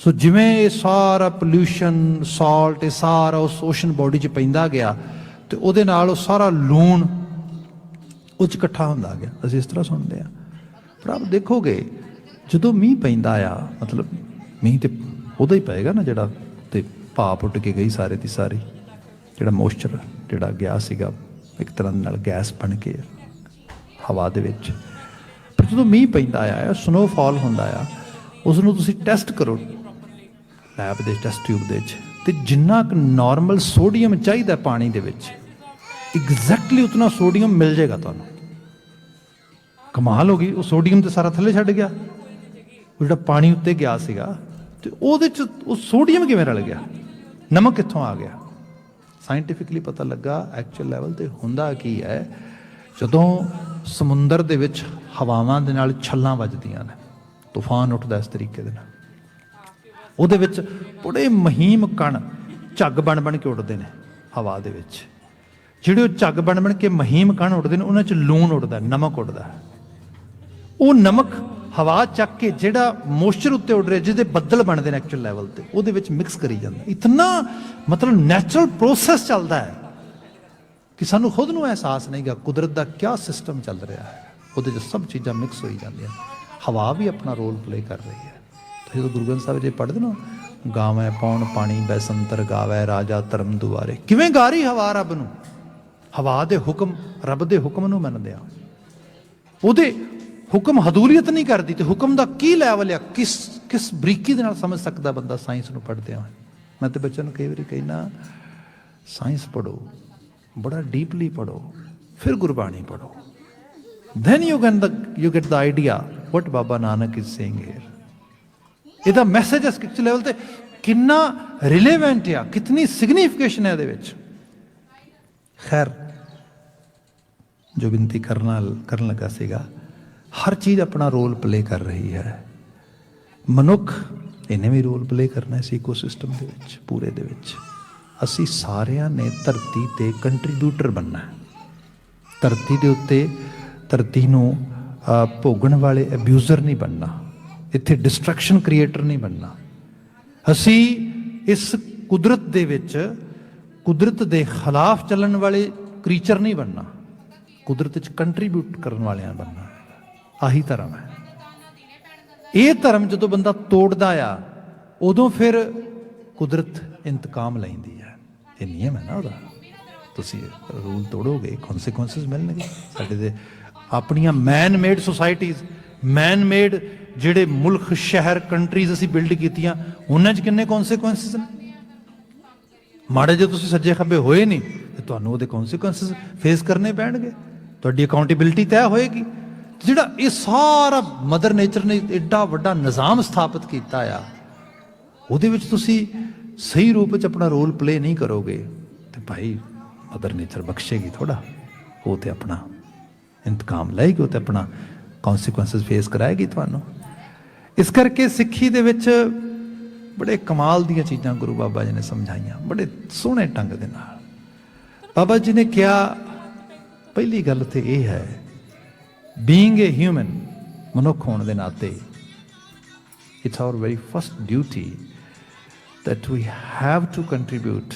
ਸੋ ਜਿਵੇਂ ਇਹ ਸਾਰਾ ਪੋਲਿਊਸ਼ਨ, ਸਾਲਟ, ਇਹ ਸਾਰਾ ਉਸ ਓਸ਼ਨ ਬੋਡੀ 'ਚ ਪੈਂਦਾ ਗਿਆ, ਅਤੇ ਉਹਦੇ ਨਾਲ ਉਹ ਸਾਰਾ ਲੂਣ ਉਹ 'ਚ ਇਕੱਠਾ ਹੁੰਦਾ ਗਿਆ। ਅਸੀਂ ਇਸ ਤਰ੍ਹਾਂ ਸੁਣਦੇ ਹਾਂ। ਪਰ ਆਪ ਦੇਖੋਗੇ ਜਦੋਂ ਮੀਂਹ ਪੈਂਦਾ ਆ, ਮਤਲਬ ਮੀਂਹ ਤਾਂ ਉਹਦਾ ਹੀ ਪਏਗਾ ਨਾ ਜਿਹੜਾ, ਅਤੇ ਭਾਪ ਉੱਡ ਕੇ ਗਈ ਸਾਰੇ ਦੀ ਸਾਰੀ, ਜਿਹੜਾ ਮੋਇਸਚਰ ਜਿਹੜਾ ਗਿਆ ਸੀਗਾ ਇੱਕ ਤਰ੍ਹਾਂ ਦੇ ਨਾਲ ਗੈਸ ਬਣ ਕੇ ਹਵਾ ਦੇ ਵਿੱਚ। ਪਰ ਜਦੋਂ ਮੀਂਹ ਪੈਂਦਾ ਆ, ਸਨੋਫਾਲ ਹੁੰਦਾ ਆ, ਉਸ ਨੂੰ ਤੁਸੀਂ ਟੈਸਟ ਕਰੋ ਲੈਬ ਦੇ ਟੈਸਟ ਟਿਊਬ ਦੇ ਵਿੱਚ, ਤੇ ਜਿੰਨਾ ਕੁ ਨਾਰਮਲ ਸੋਡੀਅਮ ਚਾਹੀਦਾ ਪਾਣੀ ਦੇ ਵਿੱਚ ਐਗਜ਼ੈਕਟਲੀ ਉਤਨਾ ਸੋਡੀਅਮ ਮਿਲ ਜਾਏਗਾ ਤੁਹਾਨੂੰ। ਕਮਾਲ ਹੋ ਗਈ, ਉਹ ਸੋਡੀਅਮ ਤੇ ਸਾਰਾ ਥੱਲੇ ਛੱਡ ਗਿਆ, ਉਹ ਜਿਹੜਾ ਪਾਣੀ ਉੱਤੇ ਗਿਆ ਸੀਗਾ ਤੇ ਉਹਦੇ ਚ ਉਹ ਸੋਡੀਅਮ ਕਿਵੇਂ ਰਲ ਗਿਆ, ਨਮਕ ਕਿੱਥੋਂ ਆ ਗਿਆ। ਸਾਇੰਟੀਫਿਕਲੀ ਪਤਾ ਲੱਗਾ ਐਕਚੁਅਲ ਲੈਵਲ ਤੇ ਹੁੰਦਾ ਕੀ ਹੈ, ਜਦੋਂ ਸਮੁੰਦਰ ਦੇ ਵਿੱਚ ਹਵਾਵਾਂ ਦੇ ਨਾਲ ਛੱਲਾਂ ਵੱਜਦੀਆਂ ਨੇ, ਤੂਫਾਨ ਉੱਠਦਾ ਇਸ ਤਰੀਕੇ ਦੇ ਨਾਲ, ਉਹਦੇ ਵਿੱਚ ਬੜੇ ਮਹੀਮ ਕਣ ਝੱਗ ਬਣ ਬਣ ਕੇ ਉੱਡਦੇ ਨੇ ਹਵਾ ਦੇ ਵਿੱਚ। ਜਿਹੜੇ ਉਹ ਝੱਗ ਬਣ ਬਣ ਕੇ ਮਹੀਮ ਕਣ ਉੱਡਦੇ ਨੇ ਉਹਨਾਂ 'ਚ ਲੂਣ ਉੱਡਦਾ, ਨਮਕ ਉੱਡਦਾ। ਉਹ ਨਮਕ ਹਵਾ ਚੱਕ ਕੇ ਜਿਹੜਾ ਮੋਇਸਚਰ ਉੱਤੇ ਉੱਡ ਰਿਹਾ, ਜਿਹਦੇ ਬੱਦਲ ਬਣਦੇ ਨੇ ਐਕਚੁਅਲ ਲੈਵਲ ਤੇ, ਉਹਦੇ ਵਿੱਚ ਮਿਕਸ ਕਰੀ ਜਾਂਦਾ। ਇਤਨਾ ਮਤਲਬ ਨੈਚੁਰਲ ਪ੍ਰੋਸੈਸ ਚੱਲਦਾ ਹੈ ਕਿ ਸਾਨੂੰ ਖੁਦ ਨੂੰ ਅਹਿਸਾਸ ਨਹੀਂ ਗਾ ਕੁਦਰਤ ਦਾ ਕਿਆ ਸਿਸਟਮ ਚੱਲ ਰਿਹਾ ਹੈ। ਉਹਦੇ 'ਚ ਸਭ ਚੀਜ਼ਾਂ ਮਿਕਸ ਹੋਈ ਜਾਂਦੀਆਂ। ਹਵਾ ਵੀ ਆਪਣਾ ਰੋਲ ਪਲੇ ਕਰ ਰਹੀ ਹੈ। ਜਦੋਂ ਗੁਰੂ ਗ੍ਰੰਥ ਸਾਹਿਬ ਜੀ ਪੜ੍ਹਦੇ ਨਾ, ਗਾਵੈ ਪੌਣ ਪਾਣੀ ਬੈਸੰਤਰ ਗਾਵੈ ਰਾਜਾ ਧਰਮ ਦੁਆਰੇ, ਕਿਵੇਂ ਗਾ ਰਹੀ ਹਵਾ ਰੱਬ ਨੂੰ। ਹਵਾ ਦੇ ਹੁਕਮ, ਰੱਬ ਦੇ ਹੁਕਮ ਨੂੰ ਮੰਨਦੇ ਆ, ਉਹਦੇ ਹੁਕਮ ਹਦੂਰੀਅਤ ਨਹੀਂ ਕਰਦੀ। ਤੇ ਹੁਕਮ ਦਾ ਕੀ ਲੈਵਲ ਆ, ਕਿਸ ਬਰੀਕੀ ਦੇ ਨਾਲ ਸਮਝ ਸਕਦਾ ਬੰਦਾ ਸਾਇੰਸ ਨੂੰ ਪੜ੍ਹਦਿਆਂ। ਮੈਂ ਤੇ ਬੱਚਿਆਂ ਨੂੰ ਕਈ ਵਾਰੀ ਕਹਿਣਾ, ਸਾਇੰਸ ਪੜ੍ਹੋ, ਬੜਾ ਡੀਪਲੀ ਪੜ੍ਹੋ, ਫਿਰ ਗੁਰਬਾਣੀ ਪੜ੍ਹੋ, then you get the idea what Baba Nanak is saying here। ਇਹਦਾ ਮੈਸੇਜ ਇਸ ਲੈਵਲ ਤੇ ਕਿੰਨਾ ਰਿਲੇਵੈਂਟ ਆ, ਕਿਤਨੀ ਸਿਗਨੀਫਿਕੇਸ਼ਨ ਹੈ ਇਹਦੇ ਵਿੱਚ। ਖੈਰ, ਜੋ ਬੇਨਤੀ ਕਰਨ ਲੱਗਾ ਸੀਗਾ, ਹਰ ਚੀਜ਼ ਆਪਣਾ ਰੋਲ ਪਲੇ ਕਰ ਰਹੀ ਹੈ। ਮਨੁੱਖ ਇਹਨੇ ਵੀ ਰੋਲ ਪਲੇ ਕਰਨਾ ਇਸ ਇਕੋਸਿਸਟਮ ਦੇ ਵਿੱਚ, ਪੂਰੇ ਦੇ ਵਿੱਚ। ਅਸੀਂ ਸਾਰਿਆਂ ਨੇ ਧਰਤੀ ਤੇ ਕੰਟਰੀਬਿਊਟਰ ਬਣਨਾ ਹੈ। ਧਰਤੀ ਦੇ ਉੱਤੇ ਧਰਤੀ ਨੂੰ ਭੋਗਣ ਵਾਲੇ ਅਬਿਊਜ਼ਰ ਨਹੀਂ ਬਣਨਾ, ਇੱਥੇ ਡਿਸਟਰੈਕਸ਼ਨ ਕ੍ਰੀਏਟਰ ਨਹੀਂ ਬਣਨਾ। ਅਸੀਂ ਇਸ ਕੁਦਰਤ ਦੇ ਵਿੱਚ ਕੁਦਰਤ ਦੇ ਖਿਲਾਫ ਚੱਲਣ ਵਾਲੇ ਕ੍ਰੀਚਰ ਨਹੀਂ ਬਣਨਾ, ਕੁਦਰਤ 'ਚ ਕੰਟਰੀਬਿਊਟ ਕਰਨ ਵਾਲਿਆਂ ਬਣਨਾ। ਆਹੀ ਧਰਮ ਹੈ। ਇਹ ਧਰਮ ਜਦੋਂ ਬੰਦਾ ਤੋੜਦਾ ਆ, ਉਦੋਂ ਫਿਰ ਕੁਦਰਤ ਇੰਤਕਾਮ ਲੈਂਦੀ ਹੈ। ਇਹ ਨਿਯਮ ਹੈ ਨਾ ਉਹਦਾ। ਤੁਸੀਂ ਰੂਲ ਤੋੜੋਗੇ, ਕੌਨਸੀਕੁਐਂਸਿਸ ਮਿਲਣਗੇ। ਸਾਡੇ ਦੇ ਆਪਣੀਆਂ ਮੈਨ ਮੇਡ ਸੁਸਾਇਟੀਜ਼, ਮੈਨ ਮੇਡ ਜਿਹੜੇ ਮੁਲਕ, ਸ਼ਹਿਰ, ਕੰਟਰੀਜ਼ ਅਸੀਂ ਬਿਲਡ ਕੀਤੀਆਂ, ਉਹਨਾਂ 'ਚ ਕਿੰਨੇ ਕੌਨਸੀਕੁਐਂਸਿਸ ਨੇ। ਮਾੜੇ ਜੇ ਤੁਸੀਂ ਸੱਜੇ ਖੱਬੇ ਹੋਏ ਨਹੀਂ ਤੇ ਤੁਹਾਨੂੰ ਉਹਦੇ ਕੌਨਸੀਕੁਐਂਸਿਸ ਫੇਸ ਕਰਨੇ ਪੈਣਗੇ, ਤੁਹਾਡੀ ਅਕਾਊਂਟੇਬਿਲਿਟੀ ਤੈਅ ਹੋਏਗੀ। ਜਿਹੜਾ ਇਹ ਸਾਰਾ ਮਦਰ ਨੇਚਰ ਨੇ ਐਡਾ ਵੱਡਾ ਨਿਜ਼ਾਮ ਸਥਾਪਿਤ ਕੀਤਾ ਆ, ਉਹਦੇ ਵਿੱਚ ਤੁਸੀਂ ਸਹੀ ਰੂਪ ਵਿੱਚ ਆਪਣਾ ਰੋਲ ਪਲੇ ਨਹੀਂ ਕਰੋਗੇ ਤੇ ਭਾਈ ਮਦਰ ਨੇਚਰ ਬਖਸ਼ੇਗੀ ਥੋੜਾ। ਉਹ ਤੇ ਆਪਣਾ ਇੰਤਕਾਮ ਲਏਗੀ, ਉਹ ਤੇ ਆਪਣਾ ਕੌਨਸੀਕੁਐਂਸਿਸ ਫੇਸ ਕਰਾਏਗੀ ਤੁਹਾਨੂੰ। ਇਸ ਕਰਕੇ ਸਿੱਖੀ ਦੇ ਵਿੱਚ ਬੜੇ ਕਮਾਲ ਦੀਆਂ ਚੀਜ਼ਾਂ ਗੁਰੂ ਬਾਬਾ ਜੀ ਨੇ ਸਮਝਾਈਆਂ, ਬੜੇ ਸੋਹਣੇ ਢੰਗ ਦੇ ਨਾਲ। ਬਾਬਾ ਜੀ ਨੇ ਕਿਹਾ, ਪਹਿਲੀ ਗੱਲ ਤੇ ਇਹ ਹੈ, ਬੀਇੰਗ ਏ ਹਿਊਮਨ, ਮਨੁੱਖ ਹੋਣ ਦੇ ਨਾਤੇ, it's our very first duty that we have to contribute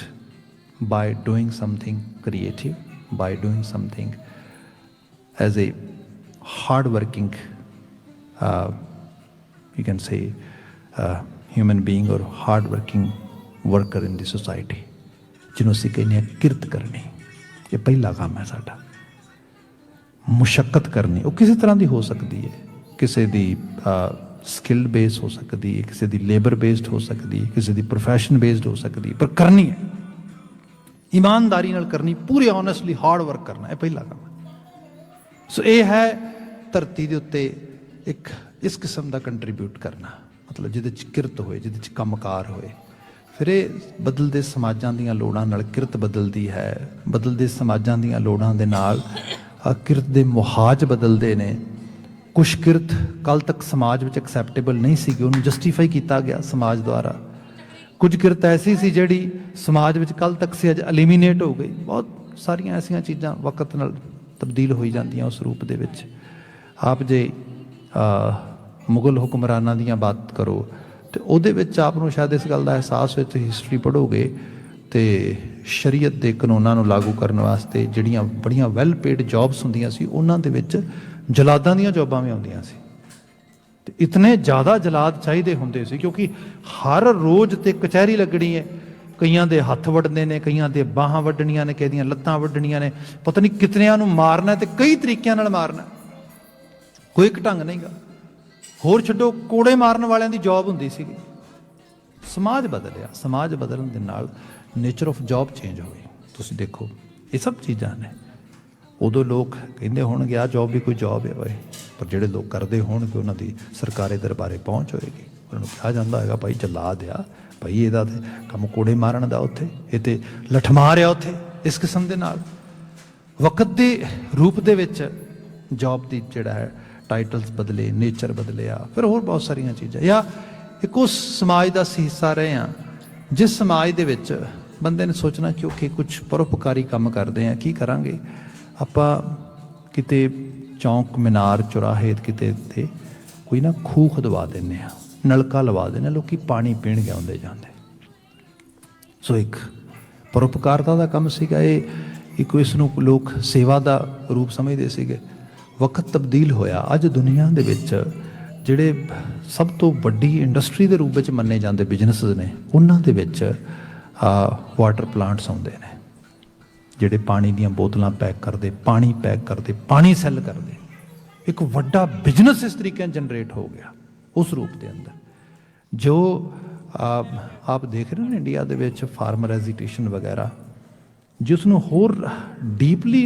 by doing something creative, by doing something as a hard-working, you can say, human being or hard-working worker in the society, ਜਿਹਨੂੰ ਅਸੀਂ ਕਹਿੰਦੇ ਹਾਂ ਕਿਰਤ ਕਰਨੀ। ਇਹ ਪਹਿਲਾ ਕੰਮ ਹੈ ਸਾਡਾ। ਮੁਸ਼ੱਕਤ ਕਰਨੀ, ਉਹ ਕਿਸੇ ਤਰ੍ਹਾਂ ਦੀ ਹੋ ਸਕਦੀ ਹੈ, ਕਿਸੇ ਦੀ ਸਕਿੱਲ ਬੇਸ ਹੋ ਸਕਦੀ ਹੈ, ਕਿਸੇ ਦੀ ਲੇਬਰ ਬੇਸਡ ਹੋ ਸਕਦੀ ਹੈ, ਕਿਸੇ ਦੀ ਪ੍ਰੋਫੈਸ਼ਨ ਬੇਸਡ ਹੋ ਸਕਦੀ ਹੈ, ਪਰ ਕਰਨੀ ਹੈ, ਇਮਾਨਦਾਰੀ ਨਾਲ ਕਰਨੀ, ਪੂਰੀ ਓਨੈਸਟਲੀ ਹਾਰਡ ਵਰਕ ਕਰਨਾ। ਇਹ ਪਹਿਲਾ ਕੰਮ ਹੈ। ਸੋ ਇਹ ਹੈ ਧਰਤੀ ਦੇ ਉੱਤੇ ਇੱਕ ਇਸ ਕਿਸਮ ਦਾ ਕੰਟਰੀਬਿਊਟ ਕਰਨਾ, ਮਤਲਬ ਜਿਹਦੇ 'ਚ ਕਿਰਤ ਹੋਏ, ਜਿਹਦੇ 'ਚ ਕੰਮਕਾਰ ਹੋਏ। ਫਿਰ ਇਹ ਬਦਲਦੇ ਸਮਾਜਾਂ ਦੀਆਂ ਲੋੜਾਂ ਨਾਲ ਕਿਰਤ ਬਦਲਦੀ ਹੈ, ਬਦਲਦੇ ਸਮਾਜਾਂ ਦੀਆਂ ਲੋੜਾਂ ਦੇ ਨਾਲ ਕਿਰਤ ਦੇ ਮੁਹਾਜ ਬਦਲਦੇ ਨੇ। ਕੁਛ ਕਿਰਤ ਕੱਲ ਤੱਕ ਸਮਾਜ ਵਿੱਚ ਐਕਸੈਪਟੇਬਲ ਨਹੀਂ ਸੀਗੀ, ਉਹਨੂੰ ਜਸਟੀਫਾਈ ਕੀਤਾ ਗਿਆ ਸਮਾਜ ਦੁਆਰਾ। ਕੁਝ ਕਿਰਤ ਐਸੀ ਸੀ ਜਿਹੜੀ ਸਮਾਜ ਵਿੱਚ ਕੱਲ ਤੱਕ ਸੀ, ਅੱਜ ਐਲੀਮੀਨੇਟ ਹੋ ਗਈ। ਬਹੁਤ ਸਾਰੀਆਂ ਐਸੀਆਂ ਚੀਜ਼ਾਂ ਵਕਤ ਨਾਲ ਤਬਦੀਲ ਹੋਈ ਜਾਂਦੀਆਂ ਉਸ ਰੂਪ ਦੇ ਵਿੱਚ। ਆਪ ਜੇ ਮੁਗਲ ਹੁਕਮਰਾਨਾਂ ਦੀਆਂ ਬਾਤ ਕਰੋ ਤੇ ਉਹਦੇ ਵਿੱਚ ਆਪ ਨੂੰ ਸ਼ਾਇਦ ਇਸ ਗੱਲ ਦਾ ਅਹਿਸਾਸ ਹੋਏ, ਤੁਸੀਂ ਹਿਸਟਰੀ ਪੜ੍ਹੋਗੇ ਤੇ ਸ਼ਰੀਅਤ ਦੇ ਕਾਨੂੰਨਾਂ ਨੂੰ ਲਾਗੂ ਕਰਨ ਵਾਸਤੇ ਜਿਹੜੀਆਂ ਬੜੀਆਂ ਵੈਲ ਪੇਡ ਜੌਬਸ ਹੁੰਦੀਆਂ ਸੀ, ਉਹਨਾਂ ਦੇ ਵਿੱਚ ਜਲਾਦਾਂ ਦੀਆਂ ਜੌਬਾਂ ਵੀ ਆਉਂਦੀਆਂ ਸੀ। ਤੇ ਇਤਨੇ ਜ਼ਿਆਦਾ ਜਲਾਦ ਚਾਹੀਦੇ ਹੁੰਦੇ ਸੀ ਕਿਉਂਕਿ ਹਰ ਰੋਜ਼ ਤੇ ਕਚਹਿਰੀ ਲੱਗਣੀ ਹੈ। ਕਈਆਂ ਦੇ ਹੱਥ ਵੱਢਣੇ ਨੇ, ਕਈਆਂ ਦੇ ਬਾਹਾਂ ਵੱਢਣੀਆਂ ਨੇ, ਕਿਸੇ ਦੀਆਂ ਲੱਤਾਂ ਵੱਢਣੀਆਂ ਨੇ, ਪਤਾ ਨਹੀਂ ਕਿਤਨਿਆਂ ਨੂੰ ਮਾਰਨਾ ਤੇ ਕਈ ਤਰੀਕਿਆਂ ਨਾਲ ਮਾਰਨਾ, ਕੋਈ ਇੱਕ ਢੰਗ ਨਹੀਂਗਾ। ਹੋਰ ਛੱਡੋ, ਕੋੜੇ ਮਾਰਨ ਵਾਲਿਆਂ ਦੀ ਜੌਬ ਹੁੰਦੀ ਸੀਗੀ। ਸਮਾਜ ਬਦਲਿਆ, ਸਮਾਜ ਬਦਲਣ ਦੇ ਨਾਲ ਨੇਚਰ ਆਫ ਜੌਬ ਚੇਂਜ ਹੋਈ। ਤੁਸੀਂ ਦੇਖੋ ਇਹ ਸਭ ਚੀਜ਼ਾਂ ਨੇ। ਉਦੋਂ ਲੋਕ ਕਹਿੰਦੇ ਹੋਣਗੇ ਆਹ ਜੌਬ ਵੀ ਕੋਈ ਜੌਬ ਹੈ ਓਏ, ਪਰ ਜਿਹੜੇ ਲੋਕ ਕਰਦੇ ਹੋਣਗੇ ਉਹਨਾਂ ਦੀ ਸਰਕਾਰੀ ਦਰਬਾਰੇ ਪਹੁੰਚ ਹੋਏਗੀ। ਉਹਨਾਂ ਨੂੰ ਕਿਹਾ ਜਾਂਦਾ ਹੈਗਾ ਭਾਈ ਜਲਾ ਦਿਆ, ਭਾਈ ਇਹਦਾ ਤੇ ਕੰਮ ਕੋੜੇ ਮਾਰਨ ਦਾ, ਉੱਥੇ ਇਹ ਤੇ ਲੱਠ ਮਾਰਿਆ ਉੱਥੇ। ਇਸ ਕਿਸਮ ਦੇ ਨਾਲ ਵਕਤ ਦੇ ਰੂਪ ਦੇ ਵਿੱਚ ਜੌਬ ਦੀ ਜਿਹੜਾ ਹੈ ਟਾਈਟਲਸ ਬਦਲੇ, ਨੇਚਰ ਬਦਲਿਆ, ਫਿਰ ਹੋਰ ਬਹੁਤ ਸਾਰੀਆਂ ਚੀਜ਼ਾਂ। ਜਾਂ ਇੱਕ ਉਸ ਸਮਾਜ ਦਾ ਅਸੀਂ ਹਿੱਸਾ ਰਹੇ ਹਾਂ ਜਿਸ ਸਮਾਜ ਦੇ ਵਿੱਚ ਬੰਦੇ ਨੇ ਸੋਚਣਾ ਕਿਉਂਕਿ ਕੁਛ ਪਰਉਪਕਾਰੀ ਕੰਮ ਕਰਦੇ ਹਾਂ, ਕੀ ਕਰਾਂਗੇ ਆਪਾਂ, ਕਿਤੇ ਚੌਂਕ ਮੀਨਾਰ ਚੁਰਾਹੇ ਕਿਤੇ ਤੇ ਕੋਈ ਨਾ ਖੂਹ ਖਦਵਾ ਦਿੰਦੇ ਹਾਂ, ਨਲਕਾ ਲਵਾ ਦਿੰਦੇ ਹਾਂ, ਲੋਕੀ ਪਾਣੀ ਪੀਣਗੇ ਆਉਂਦੇ ਜਾਂਦੇ। ਸੋ ਇੱਕ ਪਰਉਪਕਾਰਤਾ ਦਾ ਕੰਮ ਸੀਗਾ ਇਹ, ਇੱਕ ਇਸ ਨੂੰ ਲੋਕ ਸੇਵਾ ਦਾ ਰੂਪ ਸਮਝਦੇ ਸੀਗੇ। ਵਕਤ ਤਬਦੀਲ ਹੋਇਆ। ਅੱਜ ਦੁਨੀਆ ਦੇ ਵਿੱਚ ਜਿਹੜੇ ਸਭ ਤੋਂ ਵੱਡੀ ਇੰਡਸਟਰੀ ਦੇ ਰੂਪ ਵਿੱਚ ਮੰਨੇ ਜਾਂਦੇ ਬਿਜ਼ਨਸਿਸ ਨੇ, ਉਹਨਾਂ ਦੇ ਵਿੱਚ ਵਾਟਰ ਪਲਾਂਟਸ ਆਉਂਦੇ ਨੇ, ਜਿਹੜੇ ਪਾਣੀ ਦੀਆਂ ਬੋਤਲਾਂ ਪੈਕ ਕਰਦੇ, ਪਾਣੀ ਪੈਕ ਕਰਦੇ, ਪਾਣੀ ਸੈੱਲ ਕਰਦੇ। ਇੱਕ ਵੱਡਾ ਬਿਜ਼ਨਸ ਇਸ ਤਰੀਕੇ ਨਾਲ ਜਨਰੇਟ ਹੋ ਗਿਆ ਉਸ ਰੂਪ ਦੇ ਅੰਦਰ। ਜੋ ਆਪ ਦੇਖ ਰਹੇ ਹੋ ਇੰਡੀਆ ਦੇ ਵਿੱਚ ਫਾਰਮਰ ਐਜੀਟੇਸ਼ਨ ਵਗੈਰਾ, ਜਿਸ ਨੂੰ ਹੋਰ ਡੀਪਲੀ